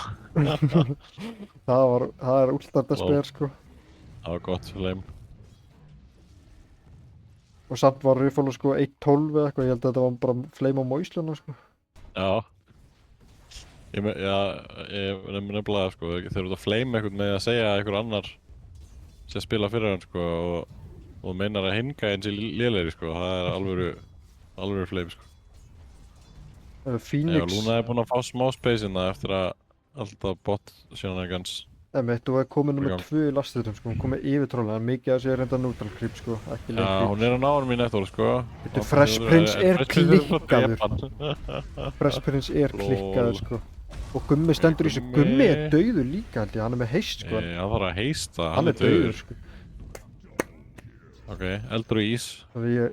Það er últart að spila, sko.
Það var gott fyrir leim.
Og samt var Rúfaló sko 1.12 eða eitthvað, ég held að þetta var bara flame á Moisluna, sko.
Já. Ég nefnilega, sko, þeir eru út að flame eitthvað með að segja að einhver annar sé að spila fyrir hann, sko, og meinar að hinga eins í lélegri, sko, það er alvöru flame, sko.
Phoenix.
Já, Luna er búinn að fá smá space-ina eftir að alltaf bot shenanigans.
Þú er komin nummer 2 í lasturum, sko, hún komið yfir trollan, en mikið að sé reynda neutral creep, sko, ekki leik creep.
Já, hún er að ná hann í nettor, sko.
Þetta Fresh Prince er klikkaður. Fresh Prince er klikkaður, sko. Og Gummi stendur í þessu, Gummi er dauður líka held ég, hann er með heist, sko.
Hann þarf að heista,
Hann er dauður, sko.
Ok, eldur og ís.
Þannig ég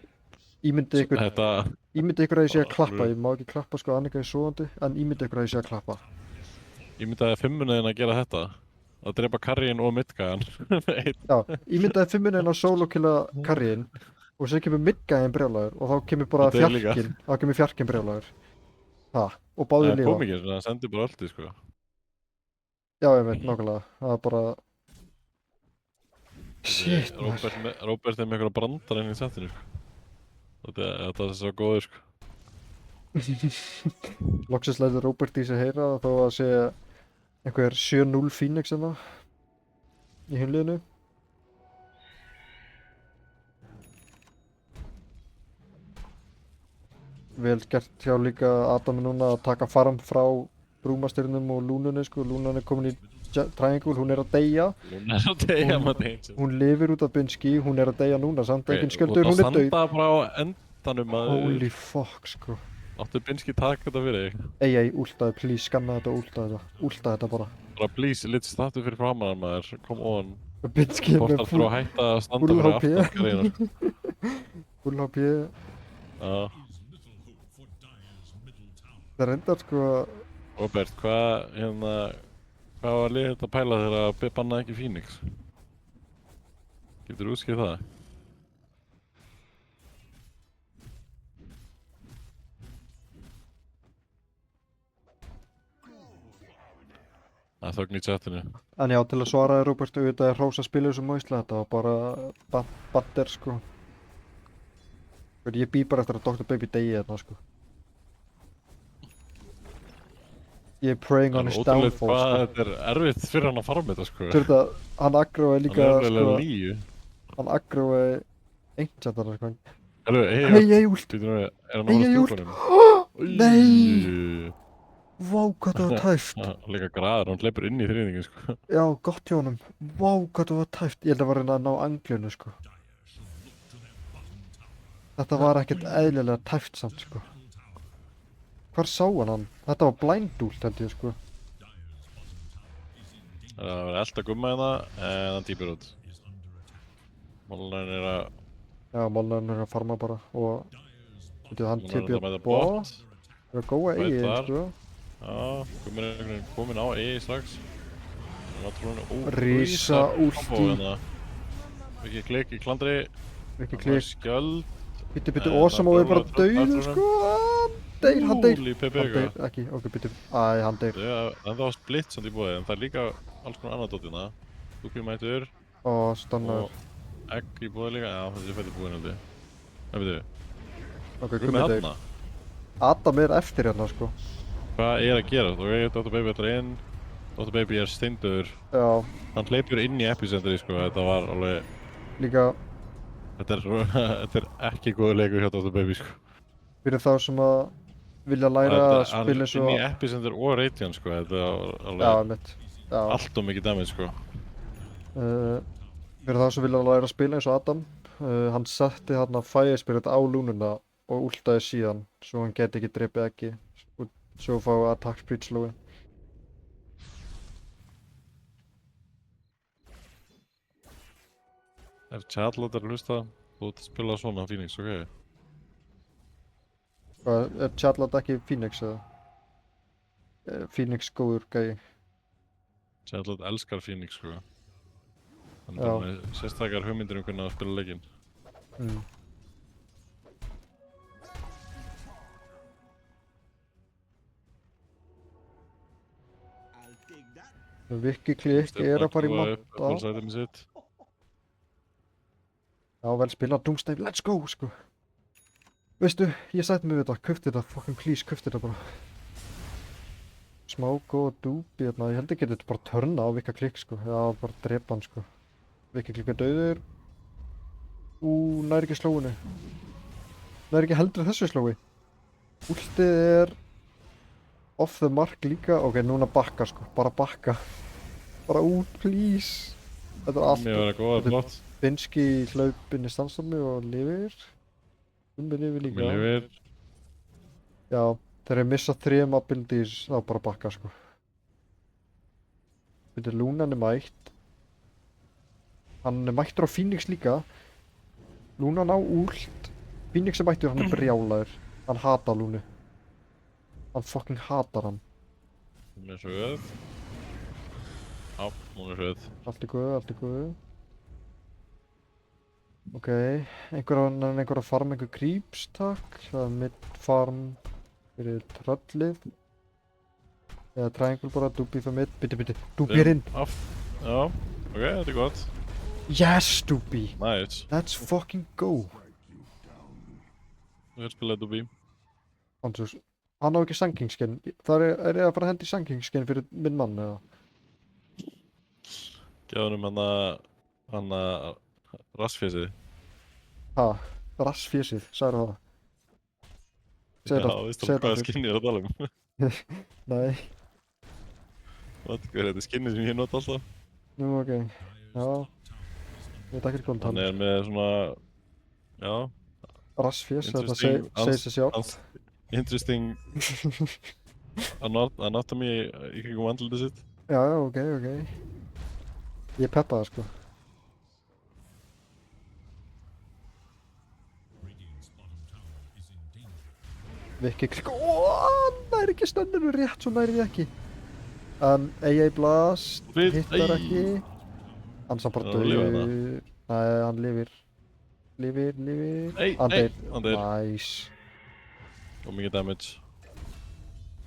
ímyndi ykkur að ég sé að klappa, ég má ekki klappa, sko, Annika er svoandi, en ímyndi ykkur að ég sé að klappa.
Ímyndaði 5-munniðin að gera þetta. Að drepa carryinn og midgæðan.
Já, ímyndaði 5-munniðin að solo-killa carryinn og svo kemur midgæðin brjálagur og þá kemur bara fjarkinn brjálagur. Það, og báðir lífa.
Það kom ekki, það sendi bara öldi, sko.
Já, ég veit, nákvæmlega. Það er bara... Shit, maður.
Róbert er með einhverja brandar inn í settinu, sko. Þetta er svo góður, sko.
Loksins lætur Róbert í sig heyra þó að sé einhver 7-0 Phoenix hérna í hinliðinu. Vel gert hjá líka Adami núna að taka farm frá brúmastyrnum og Lúnunni, sko. Lúnan er komin í triangle, hún er að deyja.
Hún er að deyja, maður.
Hún lifir út af Binsky, hún er að deyja núna, samt engin sköldur, hún er dauð.
Þú ert að standa bara á endanum að...
Holy fuck, sko.
Áttu Binsky taka þetta fyrir þig?
Ei, últaði, please, skanna þetta og últaði þetta. Últaði þetta bara.
Bara please, lit startu fyrir framan maður, come on.
Binsky er með
Hvort að hætta að standa fyrir aftan greinar.
Full HP.
Já.
Það reyndar, sko...
Robert, hvað var liðið að pæla þegar að bannaði ekki Phoenix? Getur þú útskýrt það? Það er þögn í chatinu.
En já, til að svara þér, Róbert, auðvitað er hrósa spilur sem Moisla, þetta var bara batter, sko. Ég bý bara eftir að Dr. Baby deyi þarna, sko. Ég er praying on his downfall, sko.
Þetta er erfitt fyrir hann að fara með þetta, sko.
Þetta, hann aggrói líka,
sko. Hann er alveg líu.
Hann aggrói einhverjum, sko.
Hey, ult! Er hann að fara stjórnum?
Nei! Vá, hvað það var tæft.
Líka graður, hann hleypur inn í þriðningin, sko.
Já, gott hjá honum. Vá, hvað það var tæft. Ég held að var reyna að ná anglinu, sko. Þetta var ekkert eðlilega tæft samt, sko. Hvar sá hann? Þetta var blind ult, held ég, sko.
Það var elda gumma hérna, en hann dýpir út. Molnarinn er að...
Já, Molnarinn er að farma bara, og... Hann
tippi
að bot. Það er að góða eigin, sko.
Já, Gummi er komin á E strax.
Rísa últi.
Ekki klikk í klandri.
Ekki klikk.
Skjöld.
Byttu, Osamo er bara dauður, sko. hann deyr.
Holy
Hann
Pepega.
deyr ekki, ok, byrju. Æ, hann deyr.
En það var splitt samt í búið, en það er líka alls konar annað dótina. Dúpi mættur
Og stannar.
og egg í búið líka. Já, þessi fætti búið náttúrulega. Það veitu,
Ok,
hvað
Gummi
með
deyr.
þarna?
Adam er eftir hérna, sko.
Hvað er að gera? Þú veit, Dr. Baby ætlar inn. Dr. Baby er steindur.
Já,
Hann hleypur inn í epicentri, sko. Þetta var alveg...
líka
Þetta er ekki góður leikur hjá Dr. Baby, sko.
fyrir þá sem að vilja læra að spila eins
Inn í
og...
epicenter og radiant, sko. Þetta var
Já,
alveg
mitt. Já.
allt of mikið damage, sko.
Fyrir þá sem vilja læra að spila eins og Adam, hann setti hérna Fire Spirit á lúnuna og últaði síðan, svo hann geti ekki drepið ekki, og svo fá attack speed slói.
Ef Charlotte er að hlusta, þú ert að spila svona Phoenix, ok?
Hvað, er Charlotte ekki Phoenix eða? Phoenix góður gæi.
Charlotte elskar Phoenix, sko. Hann
Já.
er með sérstakar hugmyndir um hvernig að spila leikinn.
Mm. Viki klikk er að fara í matta.
Uppáhaldsætið með sitt.
Já, vel spila Doomsday, let's go, sko. Veistu, ég sætti mig við þetta, köfti þetta, fucking please, köfti þetta bara. Smák og dúbi, hérna, ég held ekki þetta bara törna á Vika klikk, sko. Já, bara drepa hann, sko. Viki klikk er dauður. Næri ekki slóinu. Næri ekki heldur þessu slói. Últið er off the mark líka. Ok, núna bakka, sko, bara bakka. Bara út, please. Þetta er allt.
Mér var að góða
þetta er-
flott.
Binski hlaup inn í stannstormi og lifir. Gummi lifir líka.
Mér lifir.
Já, þegar ég missa 3 abilities þá bara bakka, sko. Þetta Lúnan er mætt. Hann er mættur á Phoenix líka. Lúnan á últ. Phoenix er mættur, hann er brjálaður. Hann hatar Lúnu. Hann fucking hatar hann.
Hún er sögð. Já, hún er sögð.
Allt í góðu, allt í góðu. Ok, einhver að farma einhver creeps, takk. Það er mitt farm fyrir tröllið. Eða triangle bara, Dúbi fyrir mitt. Bytti, Dúbi er inn.
Já, ok, þetta er gott.
Yes, Dúbi!
Nice.
Let's fucking go!
Þú hefur spilað Dubi.
Andrús, hann á ekki sankingskin. Það er ég að fara að hendi sankingskin fyrir minn mann, eða?
Gefðum hann rassfésið.
Ha, rassfésið, sagði það.
Já, veistu hvaða skinni er að tala um?
Nei,
Hvað er þetta skinnið sem ég nota alltaf?
nú ok. Já. Ég veit ekki hvað
Hann
hann
er með svona, já,
Rassfés, þetta
Interesting
segir sér sjálf.
interesting anatomy í kringum andlitið sitt.
Já, ok. Ég peppa það, sko. Viki klikk. Næri ekki stönninu rétt, svo næri ég ekki. AA Blast,
Við-
hittar
Æ.
ekki. Hann sá bara
Já, lifir
dauður.
hann
Nei, hann lifir. Lifir.
Nei,
Hann deyr.
hann deyr.
Nice.
Og mikið damage.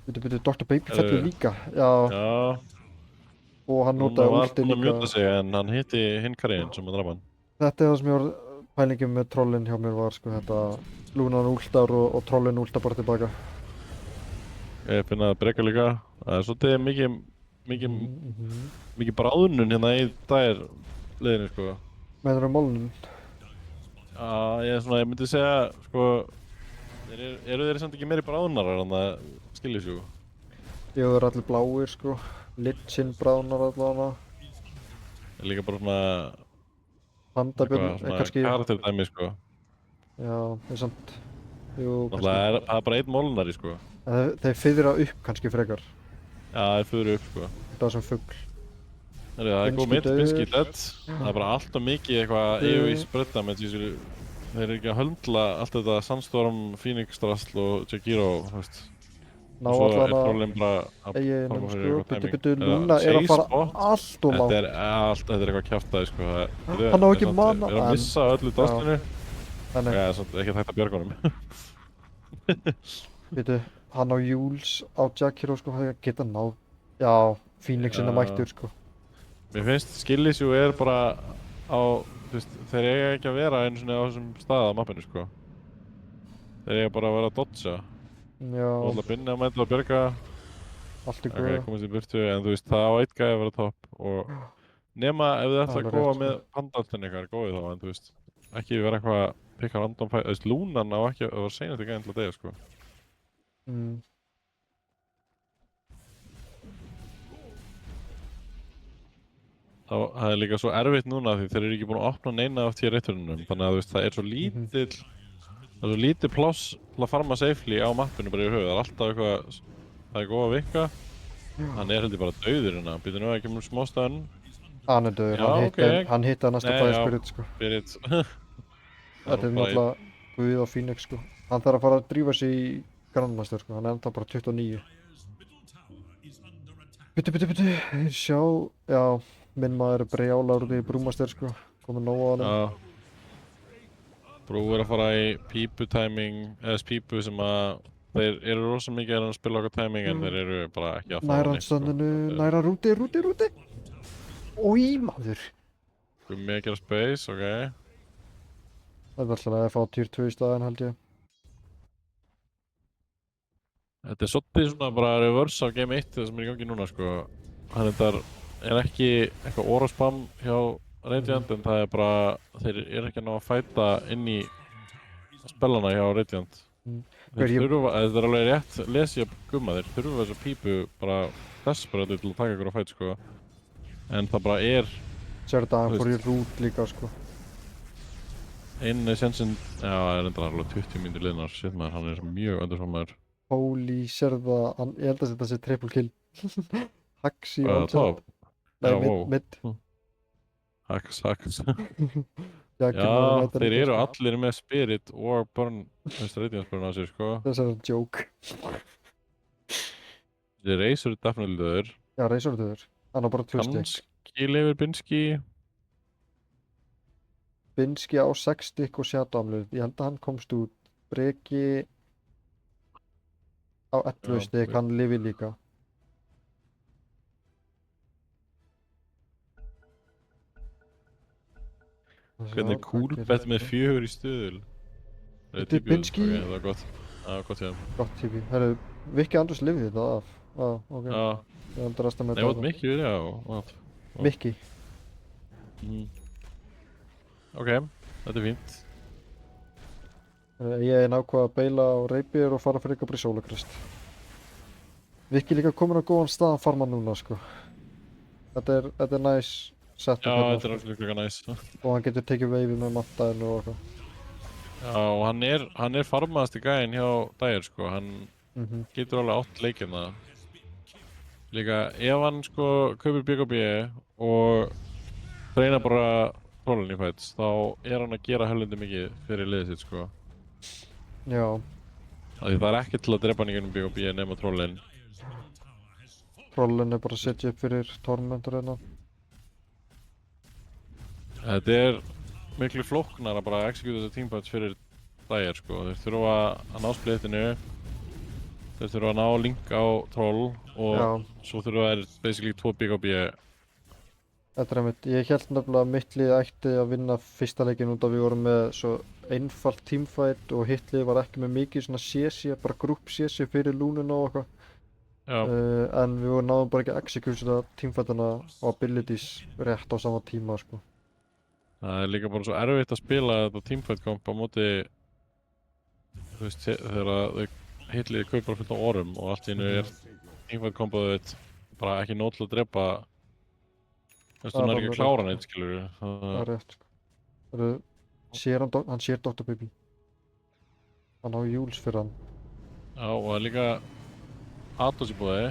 Byrju, Dr. Baby fellur líka. Já,
Já,
og hann
núna
notaði
var
últi
hann að
líka.
mjúta sig en hann hitti hinn karinn sem að drapa hann.
Þetta er það sem ég var, pælingin með trollin hjá mér var, sko, þetta Lúnan últar og trollin últar bara tilbaka.
Ég finn að breyka líka. Það er svolítið mikið bráðnun hérna í dagir leiðinu, sko.
Meinar málunum?
Já, ég myndi segja, sko, eru þeir samt ekki meiri bráðnarar en það skiljið sjú?
Jú, það er allir bláir, sko. Litchin bránar allavega.
Það er líka bara svona,
Pandabjörn er kannski...
karakterdæmi, sko.
Já, það er samt... Jú, kannski.
Það er bara einn molnari, sko.
Þeir fyðra upp kannski frekar.
Já, þeir fyrir upp, sko.
Það er sem fugl.
Það er góð
Binski
mitt,
dauður.
Binski dead. Það er bara allt og mikið eitthvað
Dauður.
EOE sprötta með þessu. Þeir eru ekki að höndla allt þetta Sandstorm, Phoenix drasl og Jakiro, þú veist.
Ná
Og svo er
allavega
trolling bara að
eiginum,
horfa fyrir
sko.
eitthvað timing.
Byttu,
Eða
Lúna er að
Chase
fara
bot.
allt og lágt.
Þetta er eitthvað kjaftaði, sko.
Hann á ekki mana,
Við erum að
en-
missa öllu dastlinu.
Þannig,
Já, samt ekki hægt að bjarga honum.
Veitu, hann á Jules á Jack Hero sko, það geta náð. Já, Phoenixinn er
Já.
mættur sko.
Mér finnst skill issue er bara á, þú veist, þeir eiga ekki að vera einu svona á þessum stað á mappinu, sko. Þeir eiga bara að vera að dodga.
Já,
Og alltaf binna að mæta og bjarga.
allt í
Ok,
góða.
komast í burtu, en þú veist, það á eitt gæði að vera topp. Og nema ef þið ætla
Alveg
að góða
rétt,
með
sko.
pandaltin ykkar, góðið þá, en þú veist, ekki vera eitthvað að pikka random fæ... Þú veist, Lúnan á ekki að vera seinast í gæðin til að deyja, sko.
Mm.
Það er líka svo erfitt núna því þeir eru ekki búin að opna neina af tier-1-unum. Þannig að þú veist, það er svo lítill, það er svo lítið pláss til að farma safely á mappinu bara í höfuð. Það er alltaf eitthvað, það er góð að vikka. Hann er heldur bara dauður hérna, býtur nú ekki um smástæðan.
Hann er döður,
Já,
hann
ok.
hann hitti að næsta
Nei,
Fire
já.
Spirit sko.
Spirit.
Þetta er náttúrulega Guð og Phoenix sko. Hann þarf að fara að drífa sig í Grandmaster sko, hann er ennþá bara 29. Byttu, sjá, já, minn maður er brjálaður út í Brewmaster sko, komið nóg á hann.
Já. Brú er að fara í pípu-timing, eða pípu sem að þeir eru rosa mikið að spila okkar timing en þeir eru bara ekki að fara
Næra standinu, næra rúti. Ói maður.
Gummi að gera space, ok.
Það er alltaf að fá tier 2 í staðinn held ég.
Þetta er svolítið svona bara reverse af game 1 það sem er í gangi núna sko. Hann er ekki eitthvað oraspam hjá Radiant en það er bara, þeir eru ekki að ná að fæta inn í spellana hjá Radiant. Þeir þurfa, þetta er alveg rétt lesi að Gumma, þeir þurfa þessa pípu bara desperate til að taka ykkur á fæt sko. En það bara er
Sér þetta hann fór í rút líka sko.
einn sensin, já það er endur alveg 20 mínútur liðnar, shit maður, hann er mjög öndurfamaður.
Holy, sér það, ég held að þetta sé triple kill. Haxi
Hvað, top?
Nei,
Já, wow.
mid.
Hacks.
Já,
Þeir eru allir með Spirit og Burn, Radiant Burn á sér sko.
Þess er joke.
Þeir reysur definitely döður.
Já, reysur döður. Hann á bara 2 stygg.
Kannski lifir Binski.
Binski á 6 stygg og Shadowamlur. Ég held að hann komst út. Breki á 11 stygg, hann lifi líka.
Hvernig er Coolbet með 4 í stuðul?
Þetta er Binski.
Ok, það var gott. Það var gott hjá þeim.
Gott típi. Herru, Viki Andrus lifið þetta af. Já, ok.
Já.
Ég held að resta með
Nei,
þetta.
what Mikki við, já.
Mikki.
Ok, þetta er fínt.
Ég er nákvæm að beila á Reipir og fara fyrir ykkur bara í Sólakrist. Viki líka komin á góðan stað að farma núna sko. Þetta er næs setup
Já,
hérna,
þetta er alveg líka næs.
og hann getur tekið veifið með mattaðinu og eitthvað.
Já, og hann er farmaðasti gæinn hjá Dyer sko. Hann getur alveg átt leikina. Líka, ef hann sko kaupir BKB og reyna bara trollinni fights, þá er hann að gera helvindi mikið fyrir liðið sitt sko.
Já.
Það er ekki til að drepa hann í gennum BKB nema trollin.
Trollin er bara að setja upp fyrir Tormentor hérna.
Þetta er miklu flóknar að bara execute þetta teamfights fyrir Dyer sko. Þeir þurfa að ná splittinu, þeir þurfa að ná link á troll og svo þurfa þeir basically 2 BKB.
Þetta er einmitt, ég held nefnilega að mitt lið ætti að vinna fyrsta leikinn út af við vorum með svo einfalt teamfight og hitt lið var ekki með mikið svona CC, bara grúp CC fyrir lúnuna og eitthvað. En við náðum bara ekki að execute teamfightana og abilities rétt á sama tíma sko.
Það er líka bara svo erfitt að spila þetta teamfight komp á móti, þú veist, þegar hitt liðið kaupar fullt á orðum og allt í einu er teamfight kompoðið bara ekki nóg til að drepa. Þú veist, hún er ekki að klára neitt, skilur.
Það er rétt sko. Hann sér Dr. Baby. Hann á Jules fyrir hann.
Já, og það er líka Atos í búði.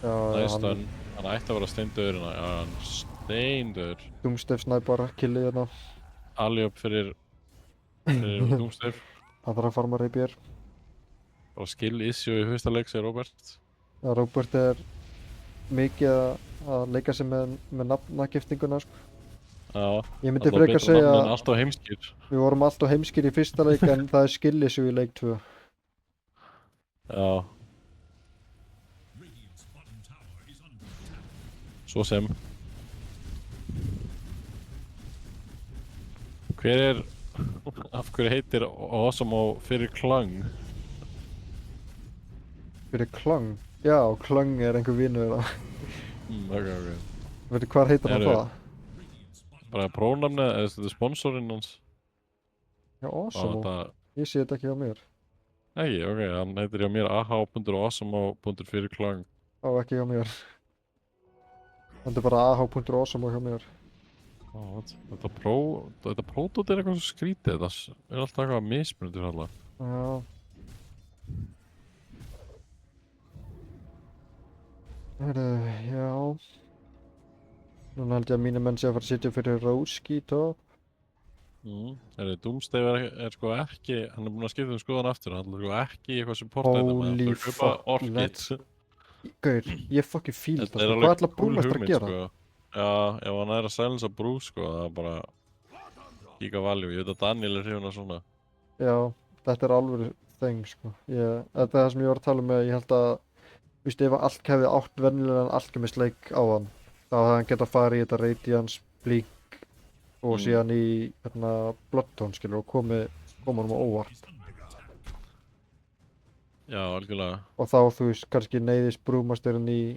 Næstan, hann ætti að vera steindauður hérna. Já, hann er steindauður.
Doomstave snæpar killið hérna.
Alley-up fyrir Doomstave.
Hann þarf að farma Reipir.
Bara skill issue í fyrsta leik, segir Robert.
Já, Robert er mikið að leika sig með nafnagiftinguna sko.
Já,
ég myndi frekar segja
að alltaf heimskir.
Við vorum alltaf heimskir í fyrsta leik en það er skill issue í leik 2.
Já. Svo sem. Hver af hverju heitir Osamo fyrir klang?
Fyrir Klung. Já, Klung er einhver vinur þeirra.
Ok.
Veitu, hvar heitir hann
Eru-
það?
Bara prónamnið, eða þetta er sponsorinn hans.
Já,
Og
Osamo.
þetta,
Ég sé þetta ekki á mér.
ekki, ok, hann heitir hjá mér aha.osamo.fyrirklang.
Á, ekki hjá mér. Þetta er bara ah.osamo hjá mér.
Þetta prótót er eitthvað svo skrítið, þetta er alltaf eitthvað mismunandi fyrir alla.
Já. Herru, já. Núna held ég að mínu menn sé að fara að sitja fyrir Róski í topp.
Doomsday er sko ekki, hann er búinn að skipta skoðan aftur, hann er sko ekki í eitthvað support item, hann
Holy
ætlar að kaupa
fuck,
Orchid.
let's- Gaur, ég fucking fíl
Þetta
þetta,
er
sko.
alveg
Hvað ætla
cool
brúmestar að
hugmynd,
gera?
sko. Já, ef hann er að silensa Bruce, sko, það er bara giga value. Ég veit að Daniel er hrifun af svona.
Já, þetta er alveg þeng, sko. Þetta er það sem ég var að tala með, ég held að, víst, ef allt hefði átt venjulegan alkemistleik á hann, þá hefði hann getað farið í þetta Radiance, Blink og síðan í, hérna, Bloodtone, skilur, og koma honum á óvart.
Já, algjörlega.
Og þá, þú veist, kannski neyðist brúmasturinn í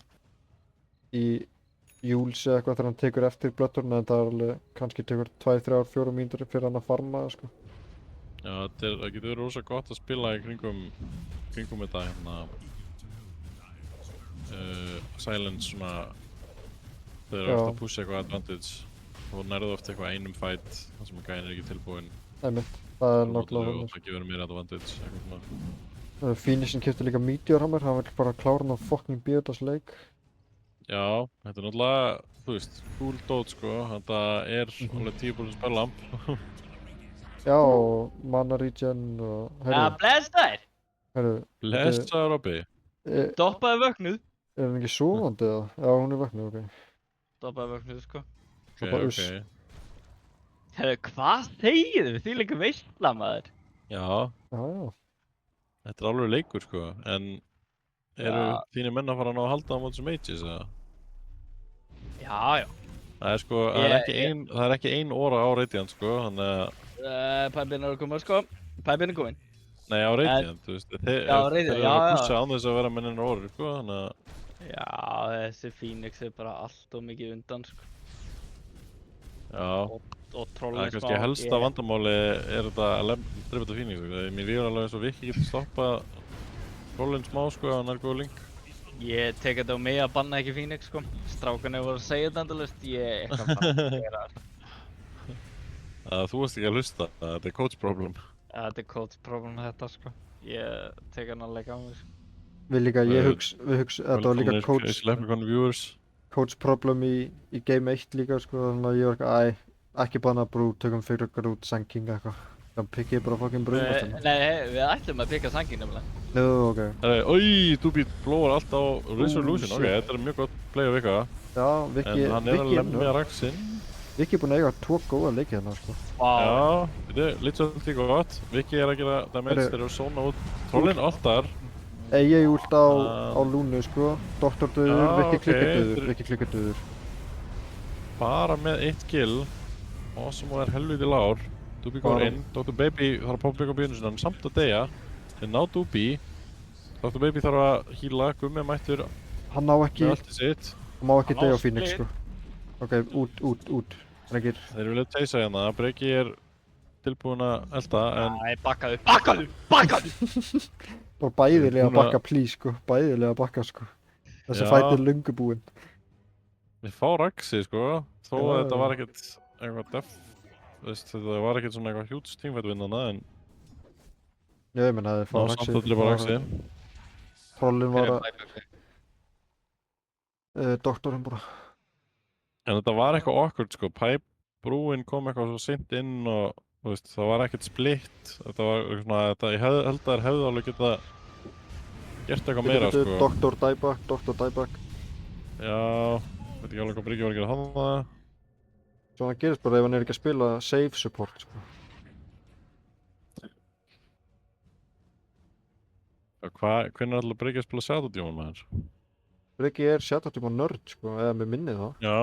Júls eða eitthvað þegar hann tekur eftir Bloodtone, en það er alveg, kannski tekur 2, 3, 4 mínútur fyrir hann að farma, sko.
Já, það getur verið rosa gott að spila í kringum þetta, hérna, silence svona, þeir eru
Já.
ofta að pusha eitthvað advantage. Og nærðu ofta eitthvað einum fight, þar sem gæinn er ekki tilbúinn.
Einmitt, það er
Og
nákvæmlega
það
þannig.
gefur meira advantage, eitthvað svona.
Phoenixin kefti líka Meteor Hammer, hann vill bara klára hann á fucking Biodas leik.
Já, þetta er náttúrulega, þú veist, cool dót, sko. Þetta er alveg 10% spellamp.
Já, og mana regen og...
Ja, bless þær!
Herru,
Blessaður Robby.
er
Doppaði vöknuð.
hann ekki sofandi eða? Já, hún er vöknuð, ok.
Doppaði vöknuð, sko.
Það bara uss.
Herru, hvað þegið þið? Því líka veistla, maður.
Já,
Já, já.
þetta er alveg leikur, sko. En eru
Já.
þínir menn að fara að ná að halda á móti sem Aegis, eða?
Já, já.
Það er sko, það er ekki ein óra á Radiant, sko, þannig að...
Pæbinn er að koma, sko. Pæbinn er komin.
Nei, á Radiant, þú veist, þeir
Já, Radiant,
eru
já,
að
já.
pussa án þess að vera með hennar óri, sko, þannig að...
Já, þessi Phoenix er bara allt of mikið undan, sko.
Já,
Og
það
trollin
er kannski helsta vandamáli er þetta að drepa þetta Phoenix, sko. Mér líður alveg eins og Viki getur stoppað trollin smá, sko, hann er góð link.
Ég tek þetta á mig að banna ekki Phoenix, sko. Strákarnir voru að segja þetta endalaust, ég eitthvað bara að gera það.
Þú varst ekki að hlusta, þetta er coach problem.
Ja, þetta er coach problem þetta, sko. Ég tek hann alveg á mig, sko.
Við hugsa, þetta var líka
Leprechaun viewers.
coach problem í Game 1 líka, sko, þannig að ég var eitthvað, ekki banna brú, tökum fyrir okkar út Sanking eitthvað. Þannig pikki ég bara fucking brúmasturinn.
Nei, við ætlum að pikka Sangin nefnilega.
Nú, ok.
Ói, Doobie blóar allt á Resolution, ok,
shit.
þetta er mjög gott play á Vika.
Já, Viki,
En hann er að lemja Raxinn.
Viki er búinn að eiga 2 góða leiki hérna, sko.
Já, þetta er literally gott. Viki er að gera damage, þeir eru að zóna út trollin alltaf.
Ég ult á Lúnu, sko. Doktor döður,
Já,
Viki
ok,
klikkar döður,
þeir-
Viki klikkar döður.
Bara með 1 kill. Osmo er helviti lár. Doobie går
Bara-
inn, Dr. Baby þarf að poppa ykkur á bíðinu sinna, hann er samt að deyja. Þeir ná Doobie. Dr. Baby þarf að heala, Gummi mættur
Hann má ekki,
með allt í sitt.
hann má ekki
Hann á
deyja á Phoenix,
split.
sko. Ok, út. Drengir.
Þeir vilja teysa hérna, Breki er tilbúin að elda, en
Æ, bakkaðu!
Bara bæðilega að
Núna-
bakka, please, sko. Bæðilega að bakka, sko. Þessi
Já.
fæti er löngu búinn.
við fá Raxi, sko. Þó að
Já,
þetta
já.
var ekkert eitthvað þetta var ekkert svona eitthvað hjúts teamfight-vinnana, en
Ég meina, það er
ná
fá
samt að drepa Raxi.
Trollin var að, doktorinn bara.
En þetta var eitthvað awkward, sko. Brúin kom eitthvað svo sint inn og þú veist, það var ekkert splitt. Þetta var eitthvað svona, ég held að þær hefðu alveg geta gert eitthvað meira, sko.
Doktor dieback.
Já, veit ekki alveg hvað Breki var að gera hann.
Svona gerist bara ef hann er ekki að spila save support, sko.
Hvernig er alltaf Breki að spila Shadow Demon maður?
Breki er Shadow Demon nörd, sko, eða með minnið þá.
Já.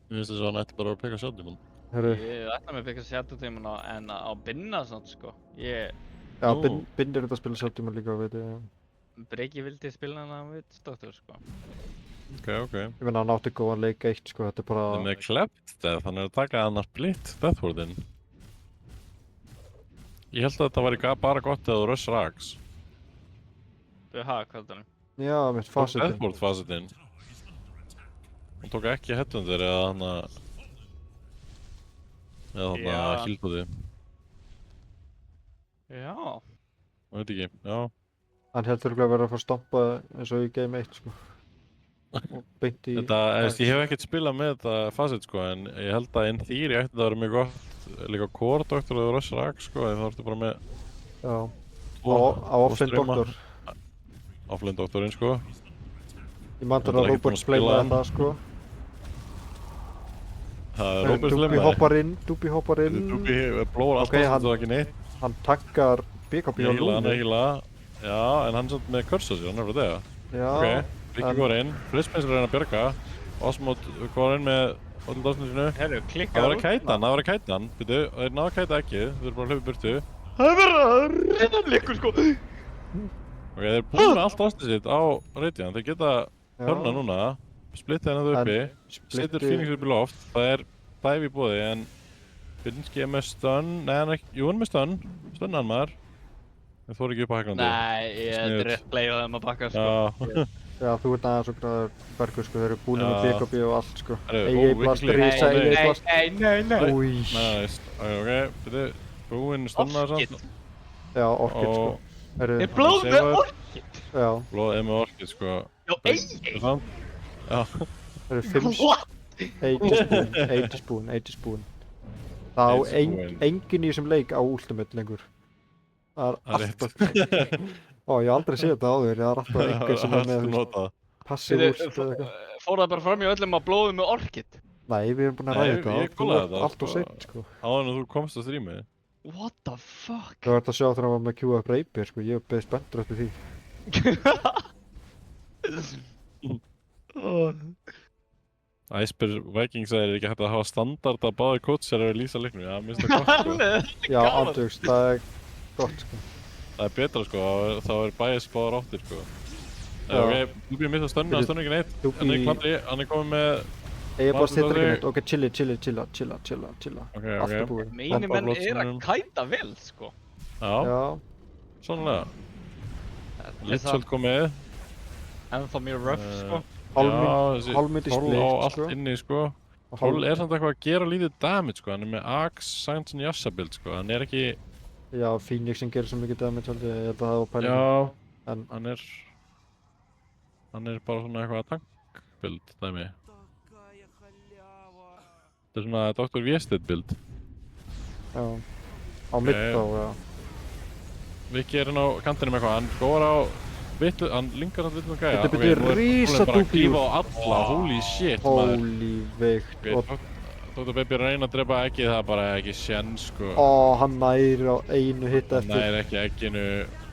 Ég finnst þess að hann ætti bara að peka Shadow Demon.
Herru,
Ég ætla mig að byggja Shadow Demon en á binna svona sko.
já,
Nú.
Bind er þetta að spila Shadow Demon líka, veit ég.
Breki vildi spila hana við Stóttur sko.
Ok.
Ég meina, hann átti góðan leik eitt, sko, þetta er bara...
Það með klept death, hann er að taka hann að split Deathwardin. Ég held að þetta væri bara gott eða þú rush rags.
Ha, hvað er það?
Já, mitt fasetinn.
Deathward fasetinn. Hún tók ekki headhunter eða hann að... Eða hann að
Já.
hildbúði.
Já.
Það veit ekki, já.
Hann heldur örugglega að vera að fara að stompa eins og í game 1, sko. Og beint í...
Þetta, ég hef ekkert spilað með þetta facet sko, en ég held að in theory ætti það að vera mjög gott líka core doktor eða rush rag sko, en þá ertu bara með
Já.
tvo
Á offlane
streyma.
doktor.
Offlane doktorinn sko.
Ég man
Þetta
þar
er
að
ekki búin
Robert
að spila
splaymaði
hann.
það, sko.
Það er Robert
Dúbi
Lemmer.
hoppar inn, Dúbi hoppar inn.
Dúbi blóður
Ok,
alltaf
hann-
það ekki neitt.
Hann takkar BKB á
Hann er
lúnu.
heila. Já, en hann er samt með curse á sér, hann er frá þegar.
Já.
Ok, Rikki
en-
går inn, Frispins er að reyna að bjarga. Osmond går inn með öllum dásnum sinu.
Herru,
Það
klikkar
var að kæta hann, það var að kæta hann. Býtu, þeir náðu að kæta ekki, þeir eru bara að hlaupa í burtu.
Það er verið að reyna leikur sko.
Ok, þeir eru búin með allt ástið sitt á Radiant, þeir geta hörna núna, splitta hennar þau uppi, setur Phoenix upp í loft, það er dive í boði en Bilinski er með stun, nei hann er ekki, jú hann er með stun, stunna hann maður, þeir þóru ekki upp á hæglandi.
Nei, ég er
Sniðugt.
rétt leið á þeim að bakka sko.
Já,
Já, þú ert aðeins og græður Bergur, sko, þeir eru búin með
Já.
BKB og allt, sko.
Herru,
EA
ó,
Blast,
Wicked
Risa,
League.
EA Blast.
Nei.
Új.
nice, ok, byrju, búinn stunnaður
Orchid.
Já,
samt.
Orchid, sko.
Og
Herru,
Er blóð með
Seivar.
orkid?
já,
blóð er með orkið sko.
Já, ei.
Samt. Já,
herru, 5,
What?
80 spoon. Það á
80 spoon.
enginn í þessum leik á Ultimate lengur. Það
það
er
er
alltaf...
rétt.
Ó, ég hef aldrei séð þetta áður, það er alltaf einhver sem er með, þú veist,
notað.
passiv últ eða eitthvað.
Fór það bara fram í öllum að blóðu með orkid?
Nei, við erum búin að
Nei,
ræða
ég
þetta, þú
kúlaði
ert
þetta,
allt og
sko.
seint, sko.
Áður en þú komst að strímið.
What the fuck?
Þú ert að sjá þegar hann var með Q-up Rapier, sko, ég hef beðið spenntur eftir því.
Æsper Vikings er ekki hægt að hafa standard að báði coachar að lýsa leiknum, já, minnst það gott sko.
Já, andugst, það er gott, sko.
Það er betra sko, þá er bias báðar áttir sko.
Já.
Ok, þú býr mitt að stönna, stönna ekki neitt.
Dúbbi-
Hann er klandri, hann er komið með...
Ég bara
Látum
sittur
það
ekki
þig.
neitt, ok, chilla.
Ok,
Allt er
ok.
búið.
Mínir menn
Blóð
er að
sinum.
kæta vel sko.
Já,
Já,
sannlega.
Það
Litsöld komið.
ennþá mjög rough sko.
hálfmyndi
Troll á
split,
allt
sko.
inni sko.
Og
Troll er samt eitthvað að gera lítið damage sko, hann er með Axe, Sanctin Yassa build sko, hann er ekki...
Já, Phoenix sem gerir svo mikið damage, held ég held að það var pæling.
Já,
En,
hann er bara svona eitthvað tank build dæmi. Þetta er svona Dr. Viestedt build.
já. Á mitt þá, já.
Viki er inn á kantinum eitthvað, hann góðar á vitlu, hann linkar hann vitlu gæja.
Þetta byrjuð
nú er
risa
Trollin bara að
dúbí
klífa á alla, holy shit maður.
Holy veikt.
Ok, Dr. Baby er að reyna að drepa eggið, það er bara ekki sjens sko.
Hann næri á einu hitt
Hann
eftir.
næri ekki egginu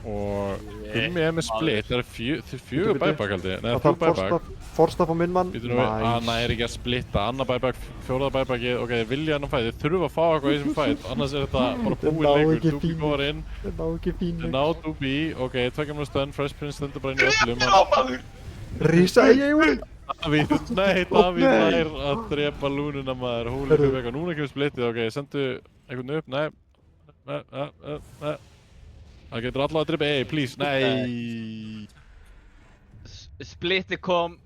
og Gummi er með split, það er fjögur
Bíddu,
bæbak held ég, nei
Það
þrjú
þarf
bæbak.
forstaff á minn mann.
Býtum við, hann næri ekki að splitta, annað bæbak, fjórða bæbakið, ok, þeir vilja hann fætt, þeir þurfa að fá eitthvað í þessum fætt, annars er þetta bara
Þeir
búið
ná
leikur,
ekki
Dúbí
Phoenix.
góðar inn,
Það ná ekki
þeir
Phoenix.
ná Dúbí, ok, tvekja mér stönn, Fresh Prince stendur bara inn í öllum,
maður!
Risa EA.
Davíð nær að drepa lúnuna maður, holy
Heyrðu.
fuck, núna kemur splittið, ok, sendu einhvern upp, nei, það getur allavega að drepa, please, nei.
Splitti kom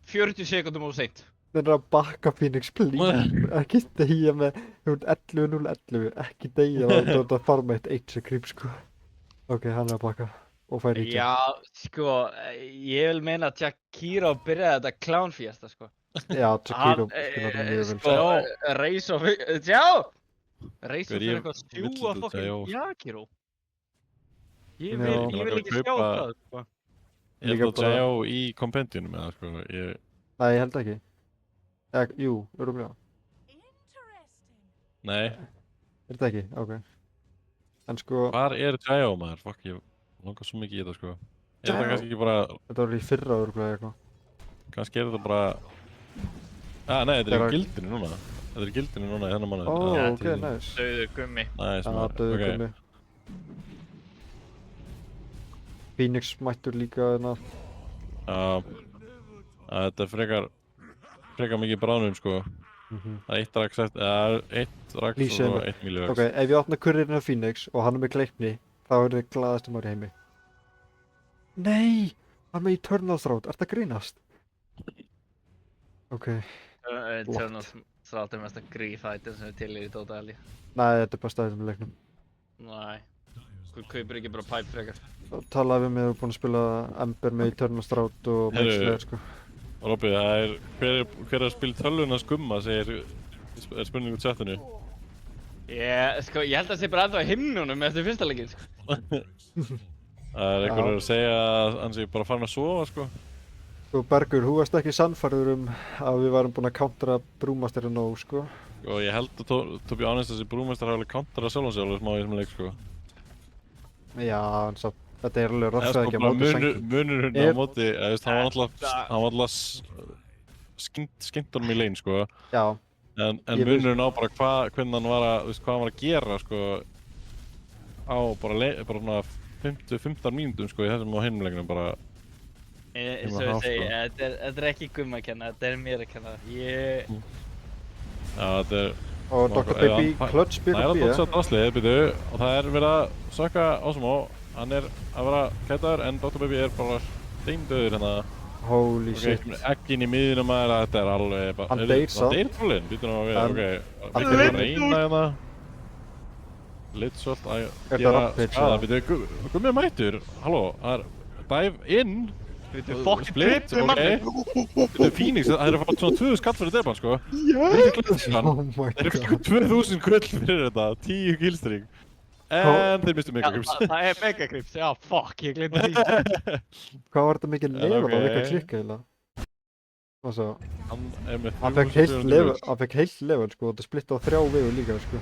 40 sekundum á seint.
Þeir eru að bakka Phoenix, please. Ekki deyja með, þú ert 11-0-11, ekki deyja með þetta farma eitt creep, sko. Ok, hann er að bakka og fær ríkja.
Já, sko, ég vil meina að Jakiro byrjaði þetta clown fiesta, sko.
Já, Jakiro spilar þetta mjög vel.
Sko, Reis og já! Reis og
Hver
fyrir
ég
eitthvað að
vill
sjúga
þetta,
fokkin
já.
Jakiro. Ég
Já.
vil
Mig langar
ekki
að
sjá
kaupa-
það, sko.
Ég
Líka
held að
bara-
J.O. í kompendiunum eða sko,
Nei, ég held ekki. Jú, öruglega.
nei,
Er þetta ekki? Ok. En sko,
hvar er J.O. maður, fuck ég, Langar svo mikið í þetta sko. Er þetta kannski ekki bara,
Þetta var í fyrra örugglega eitthvað.
kannski er þetta bara... Nei, þetta er
Þegar-
í gildinu núna. Þetta er í gildinu núna í þennan mánuð.
Ó,
Ja,
ok, nice.
Dauður gummi.
Næs,
Já,
maður.
döðu
Ok.
gummi. Phoenix mættur líka þarna.
Já, þetta er frekar mikið bráðnum sko. Það er eitt drags eftir, eða eitt drags
Lýsið
og
henni.
eitt miljórags.
Ok, ef ég opna kurririnn af Phoenix og hann er með Gleipni, þá er þið glaðastum ári heimi. Nei! Hann er með Eternal Throat, ert það grínast? Ok,
Eternal Throat er mest að grífætin sem er til í Dota Alley.
nei, þetta er bara staðið með leiknum.
Nei. Þú kaupir ekki bara pipe frekar.
Talaði við mig að þú er búinn að spila Ember með Eternal Throat og
Heyrðu.
Maxlayer, sko.
Robby, það er, hver er að spila tölvuna skumma, er spurning úr chatinu.
Sko, ég held að það sé bara ennþá í himnunum eftir fyrsta leikinn, sko.
Það er einhver að segja að hann sé bara farin að sofa, sko.
Þú Bergur, þú varst ekki sannfærður að við varum búin að countera Brewmasterinn nóg, sko.
Og ég held að to be honest, þessi brúmestar hafa alveg counterað sjálfan sig alveg smá í þessum leik, sko.
Já, en svo, þetta er alveg
Eða
röfsað
sko,
ekki á
bara
móti sængin.
munurinn á
Er-
móti, eða veist, hann var alltaf skynnt honum í lein, sko.
Já,
En
Ég veist-
munurinn á bara hvernig hann var að, veist, hvað hann var að gera, sko, á bara svona 15 mínútum, sko, í þessum og hinum leiknum, bara,
Eins og
Heima
ég
haf,
segi,
sko.
þetta er ekki gumma að kenna, þetta er mér að kenna.
já, þetta er,
og Dr. Baby
það-
Clutch
það
byggur
er að
bí,
dotsa draslið, byrju, og það er verið að sökka Ásmó, hann er að vera kætaður, en Dr. Baby er bara steindauður hérna.
Holy
Ok,
shit.
ekki inn í miðjunum maður, þetta er alveg bara...
Hann
Heyrðu,
deyr samt.
Hann deyr trúlinn, býtur nú við,
Hann-
ok.
hann
Við erum að
deyr.
reyna hérna. Litsolt að
Er
gera
það rampage,
skada,
eða?
býtu, Gummi mættur, halló, það er dive in.
Þú fucking
Split,
trippið manni.
Þetta er Phoenix, það er að fá svona 2000 skall fyrir depan, sko. Yes!
Oh my
Þeir eru
god.
2000 kvöld fyrir þetta, 10 killstring. En þeir mistu
Já,
megagrips.
það er megagrips, já, fuck, ég glemdi því.
Hvað var þetta mikið level
ok.
á eitthvað klikka eiginlega? Og svo,
Hann er með
hann fekk heilt
3400
level,
kills.
hann fekk heilt level, sko, og þetta splitt á 3 vegu líka, sko.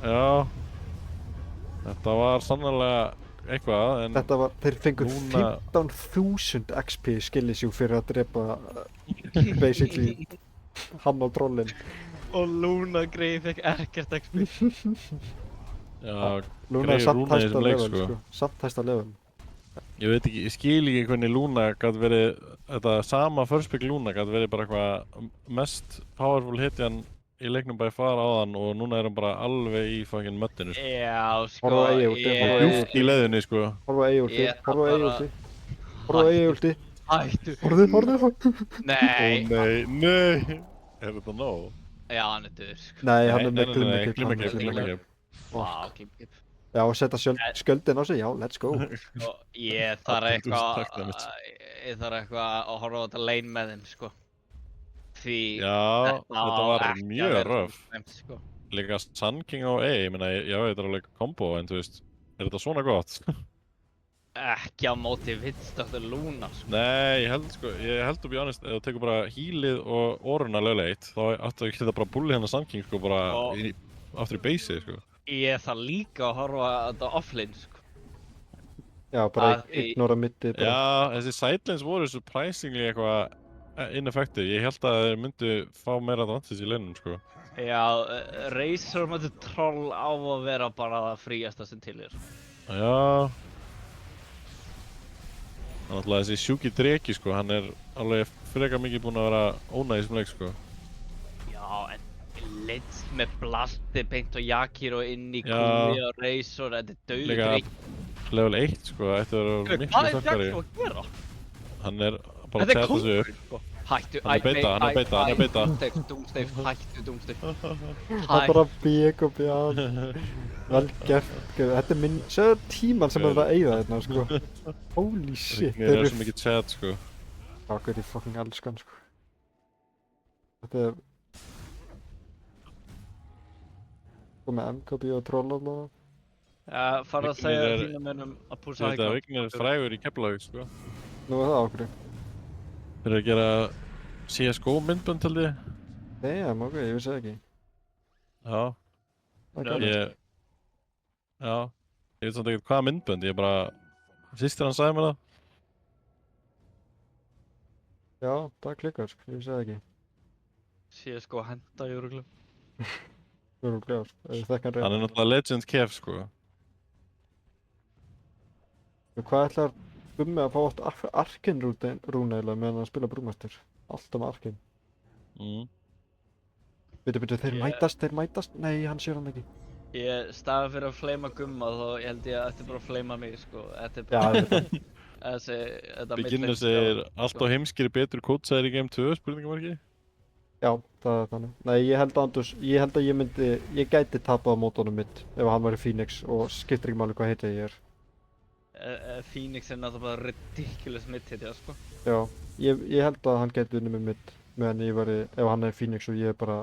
Já. Þetta var sannlega eitthvað, en...
Þetta var, þeir fengu
Núna-
15.000 XP skillisjú fyrir að drepa, basically, hann á trollin.
Og Luna Grey fekk ekkert XP.
Já,
Luna er
Grey
samt
Luna í
hæsta
þessum leik,
level,
sko.
sko. Samt hæsta level.
Ég veit ekki, ég skil ekki hvernig Luna gæti verið, þetta sama first pick Luna gæti verið bara eitthvað mest powerful hitjan í leiknum by far áðan og núna er hann bara alveg í fucking möttinu, sko.
Já, sko,
Horfðu á Eyjólf, horfðu á Eyjólf.
Djúpt í leiðinni, sko.
Horfa á Eyjólfi,
Ég
horfa á
bara-
Eyjólfi, horfa á Eyjólfi.
Hættu.
Horfðu.
Nei.
Nei. Er þetta nóg?
Já, hann er döður, sko.
Nei, hann er með glimmerkip.
Glimmerkip.
Vá, klipp.
Já, og setja skjöldin á sig, já, let's go.
Og ég þarf
Allir
eitthvað,
takk, dammit.
ég þarf eitthvað að horfa á þetta lane með þeim, sko. Því
Já, þetta var
á ekki að
mjög
vera
röf.
svona slæmt, sko.
Líka Sun King á A, ég meina, já, þetta er alveg kombo, en þú veist, er þetta svona gott?
Ekki á móti Vitsdoktor Luna, sko.
Nei, ég held to be honest, ef þú tekur bara healið og oruna lögulega eitt, þá áttu að geta bara bulli hennar Sun King, sko, bara
Og-
aftur í basið, sko.
Ég þarf líka að horfa á þetta offlane, sko.
Já, bara
Að í-
ignora mitti.
Já, þessi sidelines voru surprisingly eitthvað ineffective. Ég held að þeir myndu fá meira advantage í leinum, sko.
Já, Razor mætti troll á að vera bara það fríasta sem til er.
Já. Þannig að þessi sjúki dreki, sko, hann er alveg frekar mikið búinn að vera ónæði sem leik, sko.
Já, en Litz með blasti beint og Jakiro inn í
Já.
kúi og Razor, þetta er döður
Líka
drikk.
level 1, sko, ætti að vera miklu
Hvað er
sterkari.
Jakiro að gera?
Hann er bara að
Þetta er
tæta sig upp.
kóngur, sko. Hættu,
Hann er beita, hann er beita, hann er beita.
Dúmsteif, hættu, dúmsteif.
Það er bara bík og bján. Vel gert. Þetta er minn, séu tíman sem er að eyða þarna, sko. Holy shit.
Mér er svo mikið chat, sko.
Takk er í fucking elskan, sko. Þetta er... Sko með MKB og troll allavega.
Farðu að
Vignir
segja
er-
þínum mönnum að
Þú
púsa
veit að Vignir er frægur í Keflavík, sko.
Nú er það okkur.
Fyrir að gera CSGO myndbönd, held ég.
Damn, ok, ég vissi það ekki.
Já.
Það er
Já,
gaman.
Já, ég veit samt ekkert hvaða myndbönd, ég bara Systir hann sagði mér það.
Já, það klikkar, sko, ég segi ekki.
CSGO henda í örugglega.
Örugglega, sko, ef ég þekki hann
Hann er
rétt.
náttúrulega legend kef, sko.
Hvað ætlar Gummi að fá oft Arkin rúna eiginlega meðan hann spila Brewmaster? Alltaf með Arkin. Byrju, þeir mætast? Nei, hann sér hann ekki.
Ég stafi fyrir að flame Gumma þá ég held ég að ætti bara að flame mig sko. Þetta er
Já,
bara
ég veit það.
þetta
Beginner
midlane
segir allt á heimskiri betur kótsæðir í Game 2, spurningamarki.
Já, það er þannig. Nei, ég held að ég gæti tapað á mótunum mitt ef hann væri Phoenix og skiptir ekki máli hvað heiti ég er.
Phoenix er náttúrulega bara ridiculous mid-hitja sko.
Já, ég held að hann gæti unnið með mitt meðan ég væri, ef hann er Phoenix og ég bara